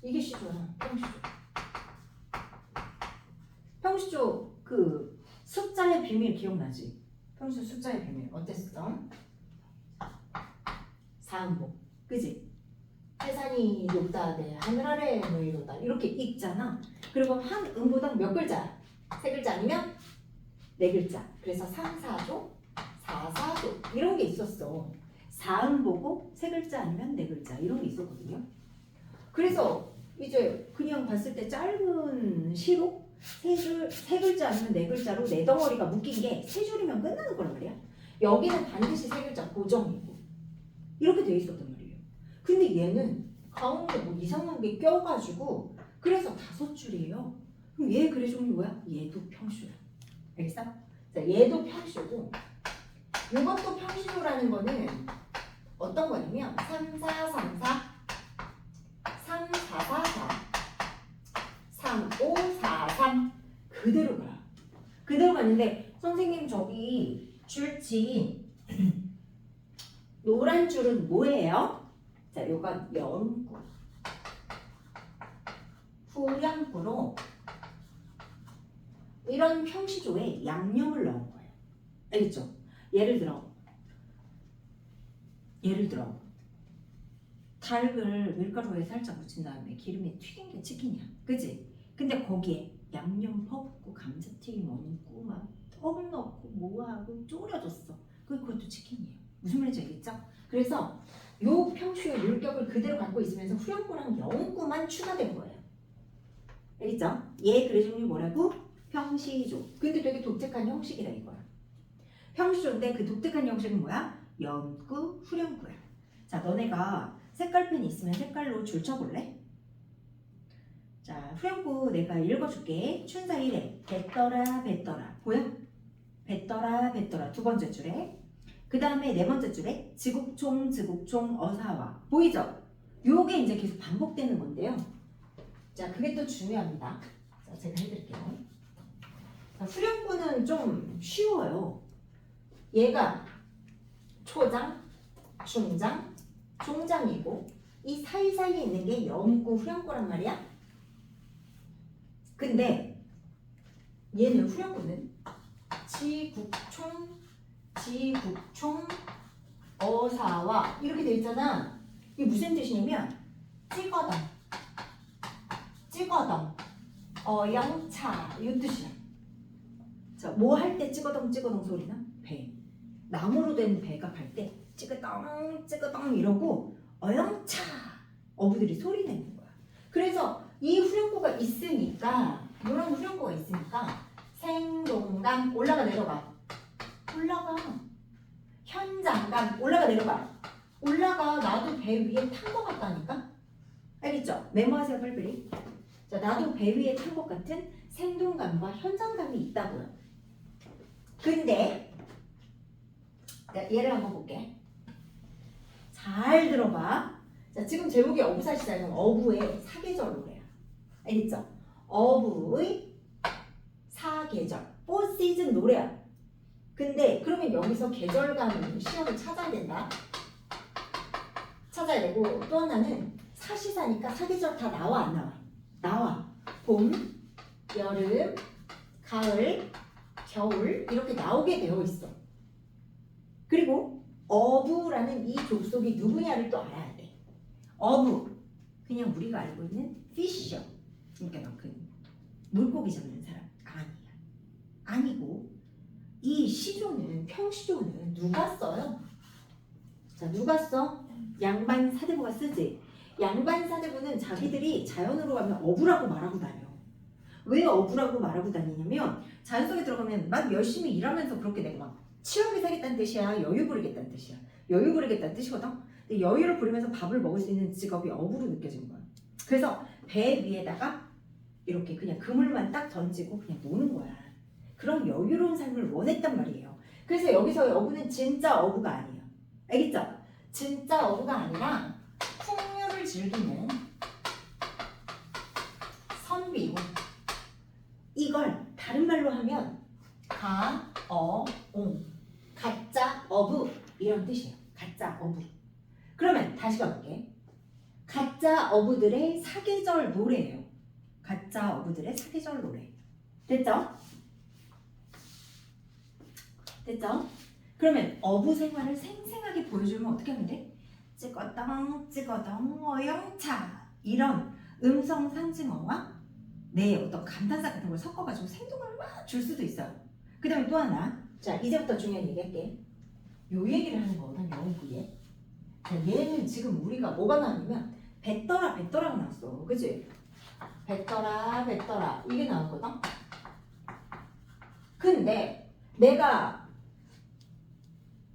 Speaker 1: 이게 시조야. 평시조. 평시조 그 숫자의 비밀 기억나지? 평시조 숫자의 비밀 어땠어? 사음복. 그지? 해산이 높다 대 하늘 아래 놓이로다 이렇게 읽잖아. 그리고 한 음보당 몇 글자? 3글자 아니면 4글자. 그래서 3, 4조, 4, 4조 이런 게 있었어. 4음 보고 3글자 아니면 4글자 이런 게 있었거든요. 그래서 이제 그냥 봤을 때 짧은 시로 3글자 아니면 4글자로 네 덩어리가 묶인 게 3줄이면 끝나는 거란 말이야. 여기는 반드시 3글자 고정이고 이렇게 돼 있었단 말이에요. 근데 얘는 가운데 뭐 이상한 게 껴가지고 그래서 5줄이에요. 그럼 얘 글의 종류 뭐야? 얘도 평시조야. 알겠어? 자, 얘도 평시조고 이것도 평시조라는 거는 어떤 거냐면 3, 4, 3, 4 3, 4, 4, 4 3, 5, 4, 3 그대로 가. 그대로 가는데 선생님 저기 줄지 노란 줄은 뭐예요? 자, 요가 연구 후량구로 이런 평시조에 양념을 넣은 거예요. 알겠죠? 예를 들어 닭을 밀가루에 살짝 묻힌 다음에 기름에 튀긴 게 치킨이야. 그치? 근데 거기에 양념 퍼붓고 감자튀김 얹고 막 떡 넣고 뭐하고 졸여줬어. 그것도 치킨이에요. 무슨 말인지 알겠죠? 그래서 요 평수의 물격을 그대로 갖고 있으면서 후렴구랑 영구만 추가된 거예요. 알겠죠? 얘 글의 종류 뭐라고? 평시조. 근데 되게 독특한 형식이라 이거야. 평시조인데 그 독특한 형식은 뭐야? 영구, 후렴구야. 자, 너네가 색깔펜 있으면 색깔로 줄 쳐볼래? 자, 후렴구 내가 읽어줄게. 춘사 1회 뱉더라 뱉더라. 보여? 뱉더라 뱉더라. 두 번째 줄에. 그 다음에 네 번째 줄에 지국총 지국총 어사와. 보이죠? 요게 이제 계속 반복되는 건데요. 자, 그게 또 중요합니다. 자, 제가 해드릴게요. 자, 후렴구는 좀 쉬워요. 얘가 초장, 중장, 종장이고 이 사이사이에 있는 게 영구, 후렴구란 말이야. 근데 얘는 후렴구는 지국총, 지국총, 어사와 이렇게 돼 있잖아. 이게 무슨 뜻이냐면 찍어덩, 찍어덩, 어영차 이 뜻이야. 자, 뭐 할 때 찍어덩 찍어덩 소리나? 배. 나무로 된 배가 갈 때 찌그덩 찌그덩 이러고 어영차 어부들이 소리 내는 거야. 그래서 이 후렴구가 있으니까 이런 후렴구가 있으니까 생동감 올라가 내려가 올라가 현장감 올라가 내려가 올라가. 나도 배 위에 탄 것 같다니까. 알겠죠? 메모하세요 빨리빨리. 자, 나도 배 위에 탄 것 같은 생동감과 현장감이 있다고요. 근데 얘를 한번 볼게. 잘 들어봐. 자, 지금 제목이 어부사시잖아요. 어부의 사계절 노래야. 알겠죠? 어부의 사계절 4시즌 노래야. 근데 그러면 여기서 계절감 시험을 찾아야 된다. 찾아야 되고 또 하나는 사시사니까 사계절 다 나와 안 나와? 나와. 봄, 여름, 가을, 겨울 이렇게 나오게 되어 있어. 그리고 어부라는 이 족속이 누구냐를 또 알아야 돼. 어부 그냥 우리가 알고 있는 피셔 그러니까 막 그 물고기 잡는 사람 아니야. 아니고 이 시조는 평시조는 누가 써요? 자, 누가 써? 양반 사대부가 쓰지. 양반 사대부는 자기들이 자연으로 가면 어부라고 말하고 다녀. 왜 어부라고 말하고 다니냐면 자연 속에 들어가면 막 열심히 일하면서 그렇게 내가 막 치열하게 살겠다는 뜻이야. 여유 부리겠다는 뜻이야. 여유 부리겠다는 뜻이거든. 근데 여유를 부리면서 밥을 먹을 수 있는 직업이 어부로 느껴지는 거야. 그래서 배 위에다가 이렇게 그냥 그물만 딱 던지고 그냥 노는 거야. 그런 여유로운 삶을 원했단 말이에요. 그래서 여기서의 어부는 진짜 어부가 아니에요. 알겠죠? 진짜 어부가 아니라 풍류를 즐기는 선비고 이걸 다른 말로 하면 가어옹 가짜 어부 이런 뜻이에요. 가짜 어부. 그러면 다시 가볼게. 가짜 어부들의 사계절 노래예요. 가짜 어부들의 사계절 노래. 됐죠? 됐죠? 그러면 어부 생활을 생생하게 보여주면 어떻게 하면 돼? 찍어덩 찍어덩 어영차 이런 음성 상징어와 내 어떤 감탄사 같은 걸 섞어가지고 생동감을 막 줄 수도 있어요. 그 다음에 또 하나. 자, 이제부터 중요한 얘기 할게. 요 얘기를 하는 거거든. 영구에. 자, 얘는 지금 우리가 뭐가 나왔냐면 뱉더라 뱉더라가 나왔어. 그치? 뱉더라 뱉더라 이게 나왔거든. 근데 내가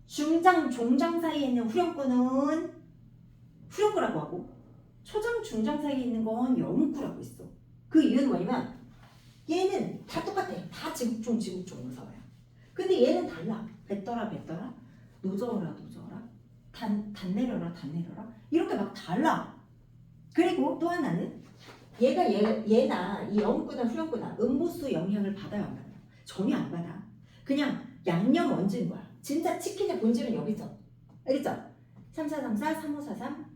Speaker 1: 중장 종장 사이에 있는 후렴구는 후렴구라고 하고 초장 중장 사이에 있는 건 영구라고 있어. 그 이유는 뭐냐면 얘는 다 똑같아. 다 지국종 지국종 의사야. 근데 얘는 달라. 뱉더라 뱉더라 노저어라 노저어라 단 내려라 단 내려라 이렇게 막 달라. 그리고 또 하나는 얘나 이 영구나 후렴구나 음보수 영향을 받아요 안 받아요? 전혀 안 받아. 그냥 양념 얹은 거야. 진짜 치킨의 본질은 여기죠. 알겠죠? 3434, 3543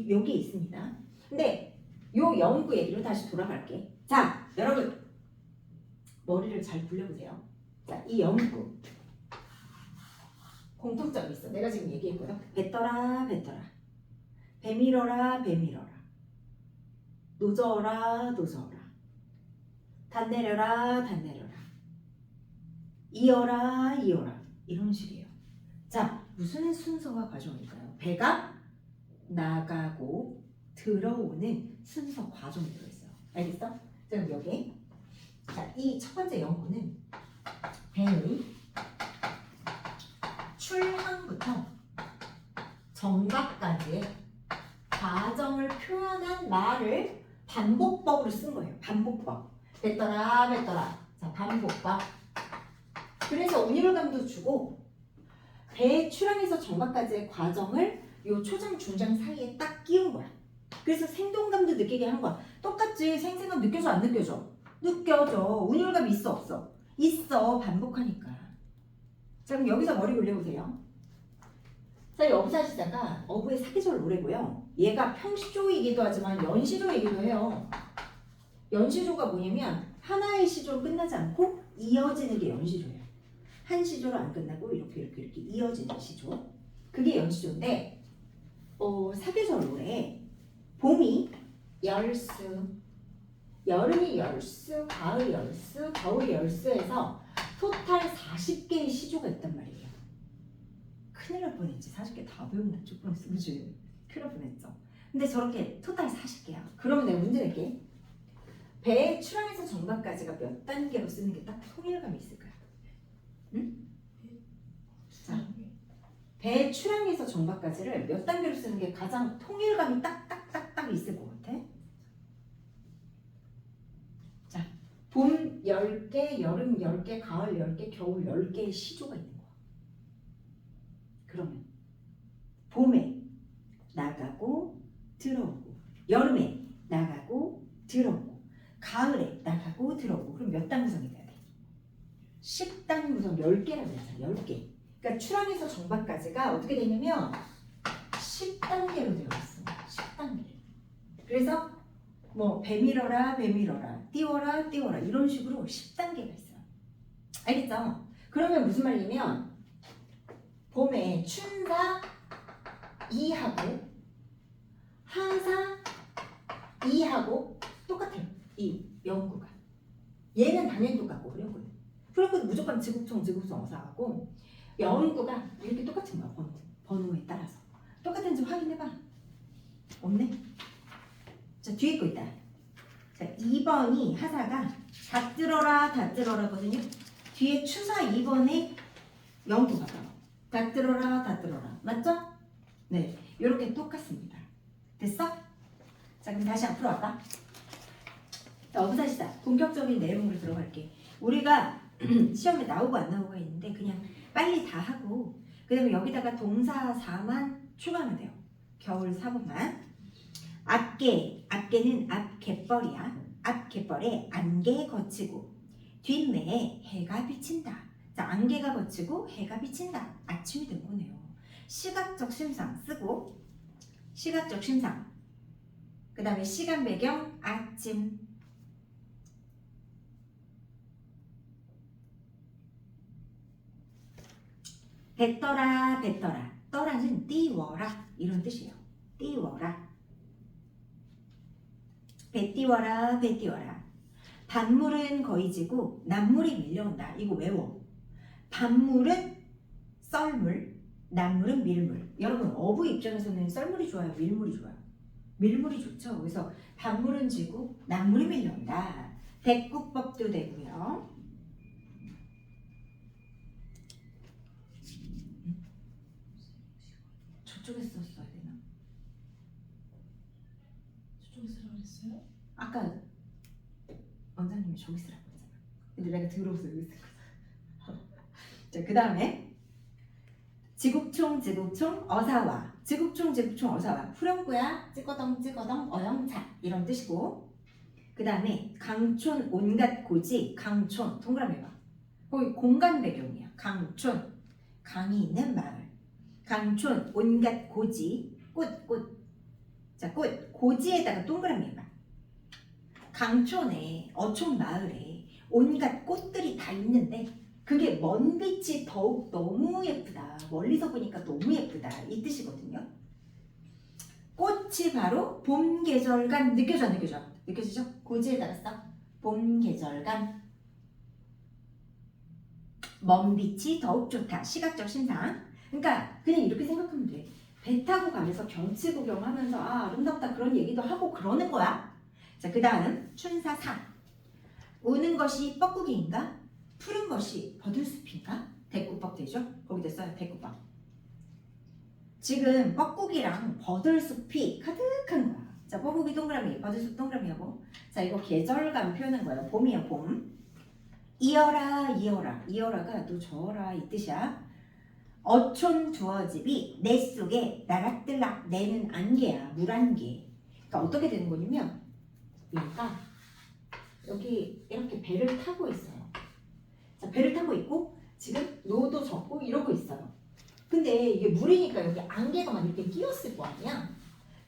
Speaker 1: 여기에 있습니다. 근데 요 영구 얘기로 다시 돌아갈게. 자, 여러분 머리를 잘 굴려보세요. 자, 이 영구 공통점이 있어. 내가 지금 얘기했거든. 뱉더라 뱉더라 배밀어라 배밀어라. 노저어라 노저어라. 단 내려라 단 내려라. 이어라 이어라. 이런 식이에요. 자, 무슨 순서와 과정일까요? 배가 나가고 들어오는 순서 과정이 들어있어요. 알겠어? 자, 그럼 여기 자, 이 첫 번째 연구는 배의 출항부터 정박까지의 과정을 표현한 말을 반복법으로 쓴 거예요. 반복법. 뱉더라 뱉더라. 자, 반복법. 그래서 운율감도 주고 배 출항에서 정박까지의 과정을 요 초장 중장 사이에 딱 끼운 거야. 그래서 생동감도 느끼게 한 거야. 똑같지. 생생감 느껴져 안 느껴져? 느껴져. 운율감 있어 없어? 있어. 반복하니까. 자, 그럼 여기서 머리 올려보세요. 자, 이 어부사시자가 어부의 사계절 노래고요. 얘가 평시조이기도 하지만 연시조이기도 해요. 연시조가 뭐냐면 하나의 시조로 끝나지 않고 이어지는 게 연시조예요. 한 시조로 안 끝나고 이렇게 이어지는 시조. 그게 연시조인데 사계절 노래 봄이 열수, 여름이 열수, 가을 열수, 겨울 열수에서 토탈 40개의 시조가 있단 말이에요. 큰일 날 뻔했지. 40개 다 배우면 날 뻔했어. 그치? 큰일 날 뻔했죠. 근데 저렇게 토탈 40개야. 그러면 내가 문제 낼게. 배 출항에서 정박까지가 몇 단계로 쓰는 게 딱 통일감이 있을까요? 응? 자, 배 출항에서 정박까지를 몇 단계로 쓰는 게 가장 통일감이 딱딱딱딱 있을 것 같아? 자, 봄 10개, 여름 10개, 가을 10개, 겨울 10개의 시조가 있는 거야. 그러면 봄에 나가고 들어오고, 여름에 나가고 들어오고, 가을에 나가고 들어오고. 그럼 몇 단 구성이 돼야 돼? 10단 구성 10개라고 했잖아. 10개. 그러니까 출항에서 정박까지가 어떻게 되냐면 10단계로 되어 있어. 10단계. 그래서 뭐 배밀어라 배밀어라, 띄워라 띄워라 이런 식으로 10단계가 있어요. 알겠죠? 그러면 무슨 말이냐면 봄에 춘사 2하고 하사 2하고 똑같아요. 이 연구가. 얘는 당연히 똑같고 연구는. 그리고 무조건 지국청 어사하고 연구가 이렇게 똑같은 거야. 번호에 따라서. 똑같은지 확인해봐. 없네? 자, 뒤에 거 있다. 자, 2번이 하사가 다 들어라거든요. 뒤에 추사 2번에 연구가 나와. 다 들어라. 맞죠? 네, 이렇게 똑같습니다. 됐어? 자, 그럼 다시 앞으로 와봐. 자, 어부사시다. 본격적인 내용으로 들어갈게. 우리가 시험에 나오고 안 나오고가 있는데 그냥 빨리 다 하고 그 다음에 여기다가 동사 4만 추가하면 돼요. 겨울 4번만. 앞개는 앞갯벌이야. 앞갯벌에 안개 거치고 뒷매에 해가 비친다. 자, 안개가 거치고 해가 비친다. 아침이 된 거네요. 시각적 심상 쓰고 시각적 심상. 그 다음에 시간 배경 아침. 뱉더라. 떠라는 띄워라 이런 뜻이에요. 띄워라. 배 띄워라. 밭물은 거의 지고 남물이 밀려온다. 이거 외워. 밭물은 썰물, 남물은 밀물. 여러분 어부 입장에서는 썰물이 좋아요, 밀물이 좋아요? 밀물이 좋죠. 그래서 밭물은 지고 남물이 밀려온다. 대국법도 되고요. 저쪽에 썼어야 되나?
Speaker 2: 저쪽에 쓰라고 했어요?
Speaker 1: 아까 원장님이 저기 쓰라고 했잖아. 근데 내가 들어서 여기 쓴 거잖아. 자, 그 다음에 지국총 어사와. 지국총 어사와. 후렴구야 찌거덩 어영차 이런 뜻이고. 그 다음에 강촌 온갖 고지. 강촌 동그라미 해봐. 거기 공간 배경이야. 강촌 강이 있는 마을. 강촌 온갖 고지. 꽃. 자, 꽃 고지에다가 동그라미 해봐. 강촌에 어촌 마을에 온갖 꽃들이 다 있는데 그게 먼 빛이 더욱 너무 예쁘다. 멀리서 보니까 너무 예쁘다. 이 뜻이거든요. 꽃이 바로 봄 계절간 느껴져 안 느껴져? 느껴지죠? 고지에다가 써. 봄 계절간 먼 빛이 더욱 좋다. 시각적 신상. 그러니까 그냥 이렇게 생각하면 돼. 배 타고 가면서 경치 구경하면서 아 아름답다 그런 얘기도 하고 그러는 거야. 자, 그 다음 춘사 4. 우는 것이 뻐꾸기인가? 푸른 것이 버들숲인가? 대꾸법 되죠? 거기다 써요. 대꾸법. 지금 뻐꾸기랑 버들숲이 가득한 거야. 자, 뻐꾸기 동그라미, 버들숲 동그라미하고. 자, 이거 계절감 표현한 거예요. 봄이야, 봄. 이어라, 이어라. 이어라가 너 저어라 이 뜻이야. 어촌 두어집이 내 속에 나락들락 내는 안개야. 물안개. 그러니까 어떻게 되는 거냐면 얘가 여기 이렇게 배를 타고 있어요. 자, 배를 타고 있고 지금 노도 젓고 이러고 있어요. 근데 이게 물이니까 여기 안개가 막 이렇게 끼었을 거 아니야.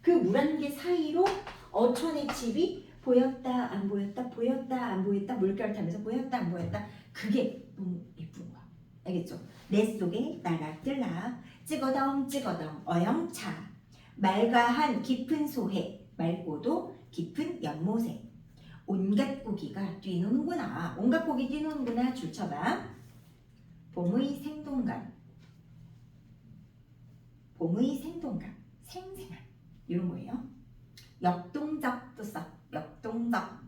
Speaker 1: 그 물안개 사이로 어촌의 집이 보였다 안 보였다 보였다 안 보였다 물결 타면서 보였다 안 보였다. 그게 너무 예쁜 거야. 알겠죠? 내 속에 나락들락 찍어덩 찍어덩 어영차 말가한 깊은 소해 맑고도 깊은 연못에 온갖 고기가 뛰노는구나. 온갖 고기 뛰노는구나. 줄 쳐봐. 봄의 생동감. 봄의 생동감. 생생함. 이런 거예요. 역동적도 써. 역동적.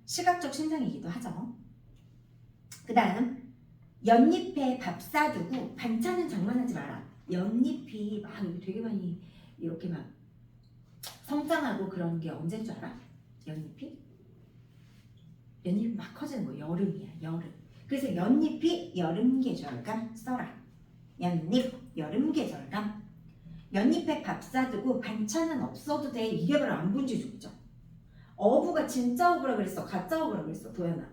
Speaker 1: 시각적 신상이기도 하죠. 그 다음 연잎에 밥 싸두고 반찬은 장만하지 마라. 연잎이 막 되게 많이 이렇게 막 성장하고 그런 게 언제인 줄 알아? 연잎이? 연잎이 막 커지는 거 여름이야. 여름. 그래서 연잎이 여름 계절감 써라. 연잎 여름 계절감. 연잎에 밥 싸두고 반찬은 없어도 돼. 이게 바로 안분지족이죠. 어부가 진짜 어부라 그랬어? 가짜 어부라 그랬어? 도연아.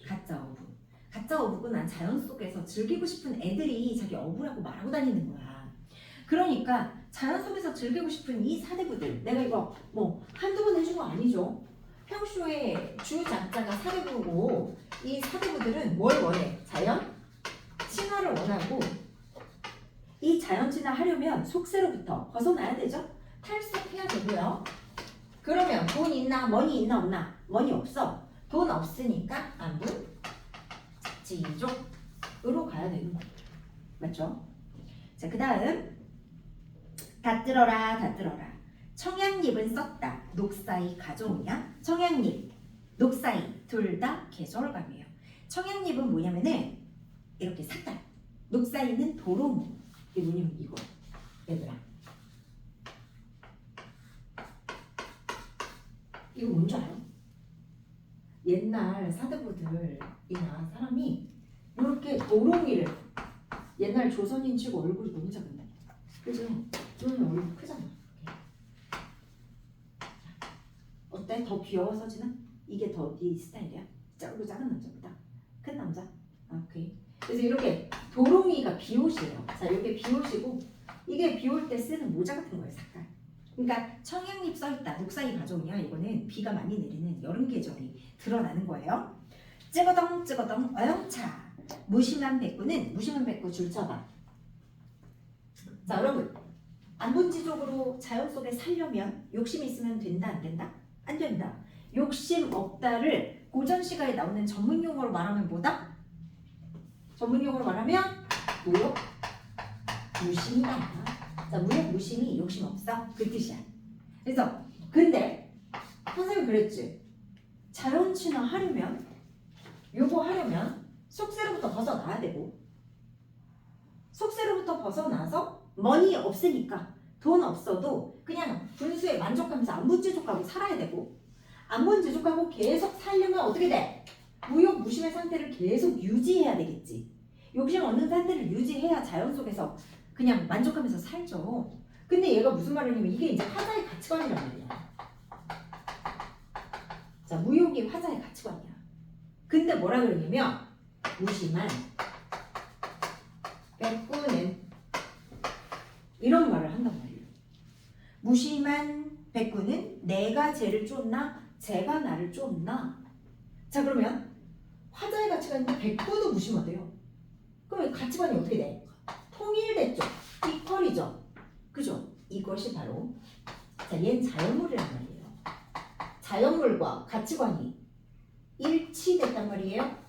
Speaker 1: 가짜 어부. 가짜 어부고 난 자연 속에서 즐기고 싶은 애들이 자기 어부라고 말하고 다니는 거야. 그러니까 자연 속에서 즐기고 싶은 이 사대부들, 내가 이거 뭐 한두 번 해준 거 아니죠. 평소에 주장자가 사대부고 이 사대부들은 뭘 원해? 자연 친화를 원하고 이 자연 친화하려면 속세로부터 벗어나야 되죠. 탈속해야 되고요. 그러면 돈 있나? 머니 있나 없나? 머니 없어. 돈 없으니까 안분 지족으로 가야 되는 거예요. 맞죠? 자, 그 다음 다 뜯어라 다 뜯어라. 청양잎은 썼다. 녹사이 가져오냐? 청양잎, 녹사이 둘 다 계절감이에요. 청양잎은 뭐냐면은 이렇게 샀다. 녹사이는 도로무. 이게 뭐냐면 이거 얘들아. 이거 뭔지 알아? 옛날 사대부들이나 사람이 이렇게 도롱이를 옛날 조선인 치고 얼굴이 너무 작은데 그죠? 저는 얼굴 크잖아. 어때? 더 귀여워서 지나? 이게 더 네 스타일이야? 얼굴 작은 남자보다 큰 남자? 아, 오케이. 그래서 이렇게 도롱이가 비옷이에요. 자, 이렇게 비옷이고 이게 비올 때 쓰는 모자 같은 거예요, 색깔. 그러니까 청양잎 써있다. 녹사이 가져오냐? 이거는 비가 많이 내리는 여름 계절이 드러나는 거예요. 찍어덩 찍어덩 어영차. 무심한 백구는 무심한 백구 줄 쳐봐. 자, 여러분 안분지족으로 자연 속에 살려면 욕심이 있으면 된다 안 된다? 안 된다. 욕심 없다를 고전 시가에 나오는 전문 용어로 말하면 뭐다? 전문 용어로 말하면 무욕 무심이다. 자, 무욕 무심이 욕심 없어 그 뜻이야. 그래서 근데 선생님 그랬지. 자연 친화 하려면 요거 하려면 속세로부터 벗어나야 되고 속세로부터 벗어나서 머니 없으니까 돈 없어도 그냥 분수에 만족하면서 안분지족하고 살아야 되고 안분지족하고 계속 살려면 어떻게 돼? 무욕 무심의 상태를 계속 유지해야 되겠지. 욕심 없는 상태를 유지해야 자연 속에서 그냥 만족하면서 살죠. 근데 얘가 무슨 말이냐면 이게 이제 화자의 가치관이란 말이야. 자, 무욕이 화자의 가치관이야. 근데 뭐라 그러냐면 무심한 백구는 이런 말을 한단 말이에요. 무심한 백구는 내가 쟤를 쫓나 쟤가 나를 쫓나. 자, 그러면 화자의 가치관인데 백구도 무심하대요. 그럼 가치관이 어떻게 돼? 통일됐죠. 이퀄이죠. 그죠? 이것이 바로 자, 얘는 자연물이란 말이에요. 자연물과 가치관이 일치됐단 말이에요.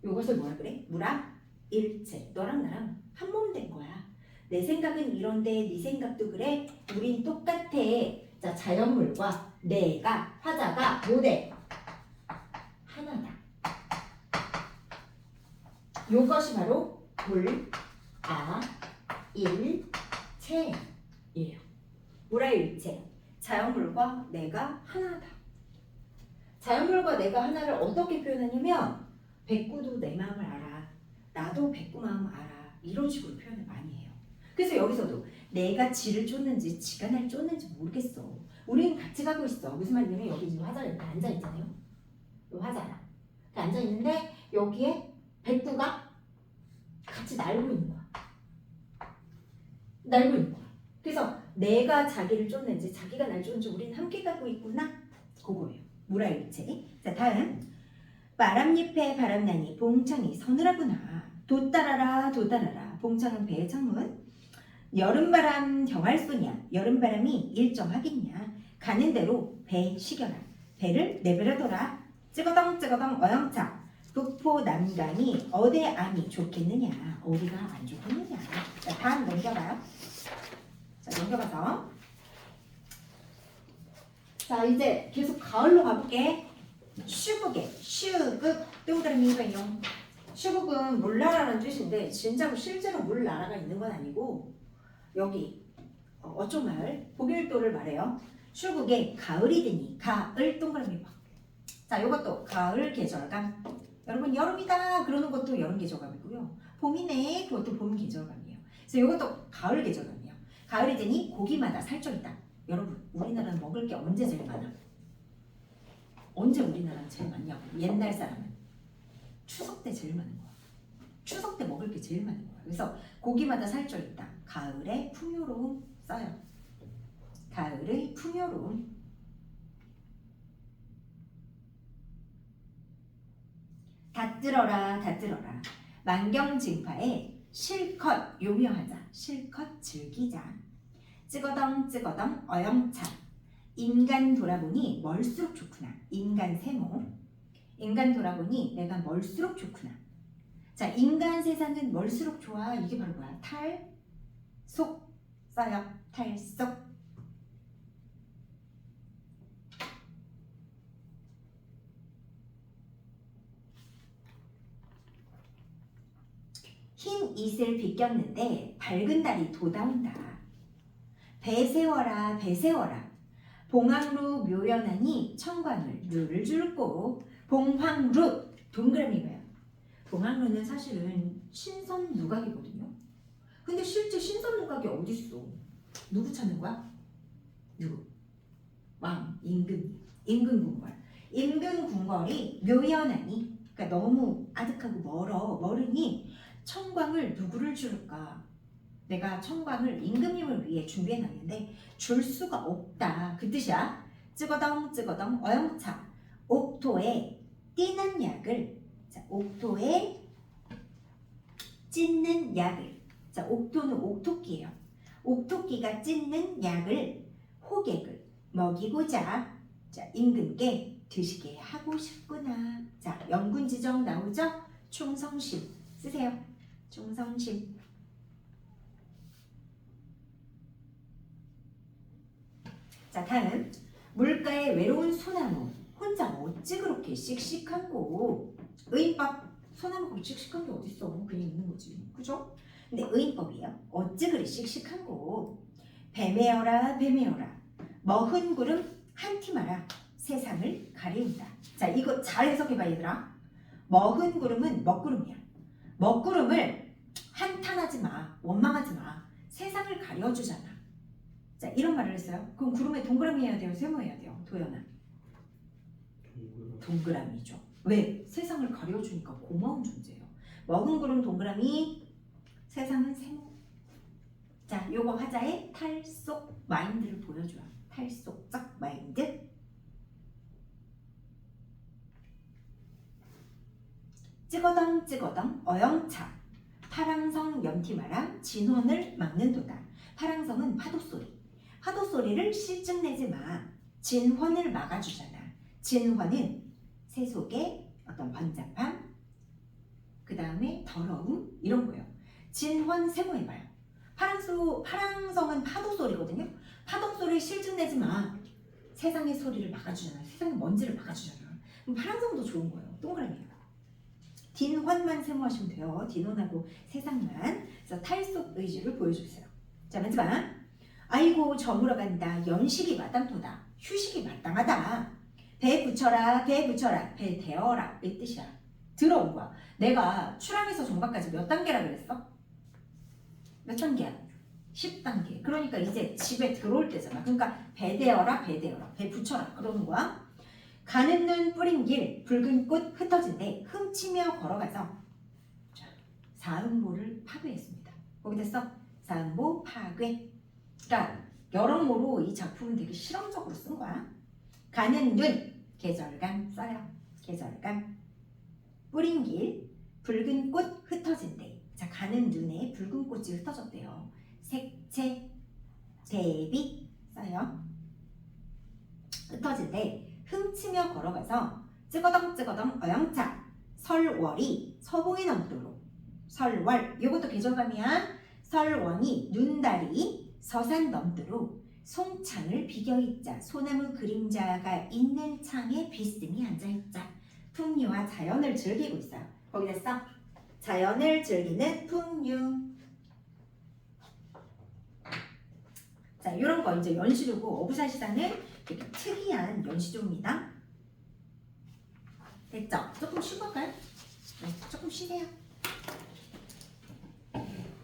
Speaker 1: 이것을 뭐라 그래? 물합일체. 너랑 나랑 한 몸 된 거야. 내 생각은 이런데 네 생각도 그래. 우린 똑같아. 자, 자연물과 내가 화자가 뭐돼? 하나다. 이것이 바로 물아일체예요. 물아일체. 자연물과 내가 하나다. 자연물과 내가 하나를 어떻게 표현하냐면 백구도 내 마음을 알아. 나도 백구 마음 알아. 이런 식으로 표현을 많이 해요. 그래서 여기서도 내가 지를 쫓는지 지가 날 쫓는지 모르겠어. 우리는 같이 가고 있어. 무슨 말이냐면 여기 지금 화자가 이렇게 앉아있잖아요. 이 화자야. 앉아있는데 여기에 백구가 같이 날고 있는 거야. 날고 있는 거야. 그래서 내가 자기를 쫓는지 자기가 날 쫓는지 우리는 함께 가고 있구나. 그거예요. 물아일체. 자, 다음. 바람잎에 바람나니 봉창이 서늘하구나. 도 따라라 도 따라라. 봉창은 배의 창문. 여름바람 경할 소냐. 여름바람이 일정하겠냐. 가는 대로 배 시겨라. 배를 내버려둬라. 찌거덩 찌거덩 어영차. 북포 남간이 어디 안이 좋겠느냐. 어디가 안 좋겠느냐. 자, 다음 넘겨봐요. 자, 넘겨봐서. 자, 이제 계속 가을로 가볼게. 슈국에 슈국 동그라미가요. 슈국은 물나라라는 뜻인데 진짜로 실제로 물나라가 있는 건 아니고 여기 어촌 마을 보길도를 말해요. 슈국에 가을이 되니 가을 동그라미 봐. 자, 이것도 가을 계절감. 여러분 여름이다 그러는 것도 여름 계절감이고요. 봄이네 그것도 봄 계절감이에요. 그래서 이것도 가을 계절감이에요. 가을이 되니 고기마다 살쪄있다. 여러분 우리나라는 먹을 게 언제 제일 많아? 언제 우리나라는 제일 많냐고. 옛날 사람은 추석 때 제일 많은 거야. 추석 때 먹을 게 제일 많은 거야. 그래서 고기마다 살쪄있다. 가을의 풍요로움 써요. 가을의 풍요로움. 다 들어라 다 들어라. 만경징파에 실컷 요묘하자. 실컷 즐기자. 찌거덩 찌거덩 어영차. 인간 돌아보니 멀수록 좋구나. 인간 세모. 인간 돌아보니 내가 멀수록 좋구나. 자, 인간 세상은 멀수록 좋아. 이게 바로 뭐야? 탈속 써요. 탈속. 흰 이슬 비꼈는데 밝은 달이 돋아온다. 배 세워라 배 세워라. 봉황루 묘연하니 청관을 룰을 줄고. 봉황루 동그라미가요. 봉황루는 사실은 신선 누각이거든요. 근데 실제 신선 누각이 어디 있어? 누구 찾는 거야? 누구? 왕 임금. 임금 궁궐. 임금 궁궐이 묘연하니 그러니까 너무 아득하고 멀으니 청광을 누구를 줄까? 내가 청광을 임금님을 위해 준비해놨는데 줄 수가 없다. 그 뜻이야. 찌거덩 찌거덩 어영차. 옥토에 띠는 약을. 자, 옥토에 찢는 약을. 자, 옥토는 옥토끼예요. 옥토끼가 찢는 약을 호객을 먹이고자 자, 임금께 드시게 하고 싶구나. 자, 영군지정 나오죠? 충성심 쓰세요. 충성심. 자, 다음. 물가에 외로운 소나무. 혼자 어찌 그렇게 씩씩한고. 의인법. 소나무가 씩씩한 게 어딨어. 그냥 있는 거지. 그죠? 근데 의인법이에요. 어찌 그리 씩씩한고. 뱀에어라 뱀에어라. 머흔 구름 한 팀하라. 세상을 가리운다. 자, 이거 잘 해석해봐 얘들아. 머흔 구름은 먹구름이야. 먹구름을 한탄하지 마. 원망하지 마. 세상을 가려주잖아. 자, 이런 말을 했어요. 그럼 구름에 동그라미 해야 돼요? 세모 해야 돼요? 도연아. 동그라미죠. 왜? 세상을 가려주니까 고마운 존재예요. 먹은 구름 동그라미, 세상은 세모. 자, 요거 화자의 탈속 마인드를 보여줘요. 탈속적 마인드. 찌거덩 찌거덩 어영차. 파랑성 염티마라 진원을 막는 도다. 파랑성은 파도 소리. 파도 소리를 실증 내지 마. 진환을 막아주잖아. 진환은 새 속의 어떤 번잡함, 그 다음에 더러움 이런 거예요. 진환 세모해봐요. 파랑성은 파도 소리거든요. 파도 소리를 실증 내지 마. 세상의 소리를 막아주잖아. 세상의 먼지를 막아주잖아. 그럼 파랑성도 좋은 거예요. 동그라미예요. 딘환만 세모하시면 돼요. 딘환하고 세상만. 그래서 탈속 의지를 보여주세요. 자, 마지막. 아이고 저물어 간다. 연식이 마땅토다. 휴식이 마땅하다. 배 붙여라. 배 붙여라. 배 대어라. 이 뜻이야. 들어온 거야. 내가 출항에서 종각까지 몇 단계라 그랬어? 몇 단계야? 10단계. 그러니까 이제 집에 들어올 때잖아. 그러니까 배 대어라. 배 대어라. 배 붙여라. 그러는 거야. 가는 눈 뿌린 길 붉은 꽃 흩어진데 훔치며 걸어가서 자, 사음보를 파괴했습니다. 거기 됐어? 사음보 파괴. 그러니까 여러모로 이 작품은 되게 실험적으로 쓴 거야. 가는 눈 계절감 써요. 계절감. 뿌린 길 붉은 꽃 흩어진대. 자, 가는 눈에 붉은 꽃이 흩어졌대요. 색채 대비 써요. 흩어진대. 훔치며 걸어가서 찌거덩 어영차 설월이 서봉이 넘도록 설월 이것도 계절감이야. 설원이 눈달이 서산 넘도록 송창을 비겨있자 소나무 그림자가 있는 창에 비스듬히 앉아있자 풍류와 자연을 즐기고 있어요. 거기 됐어? 자연을 즐기는 풍류. 자, 이런 거 이제 연시류고 어부사시다는 되게 특이한 연시조입니다. 됐죠? 조금 쉬볼까요? 네, 조금 쉬세요.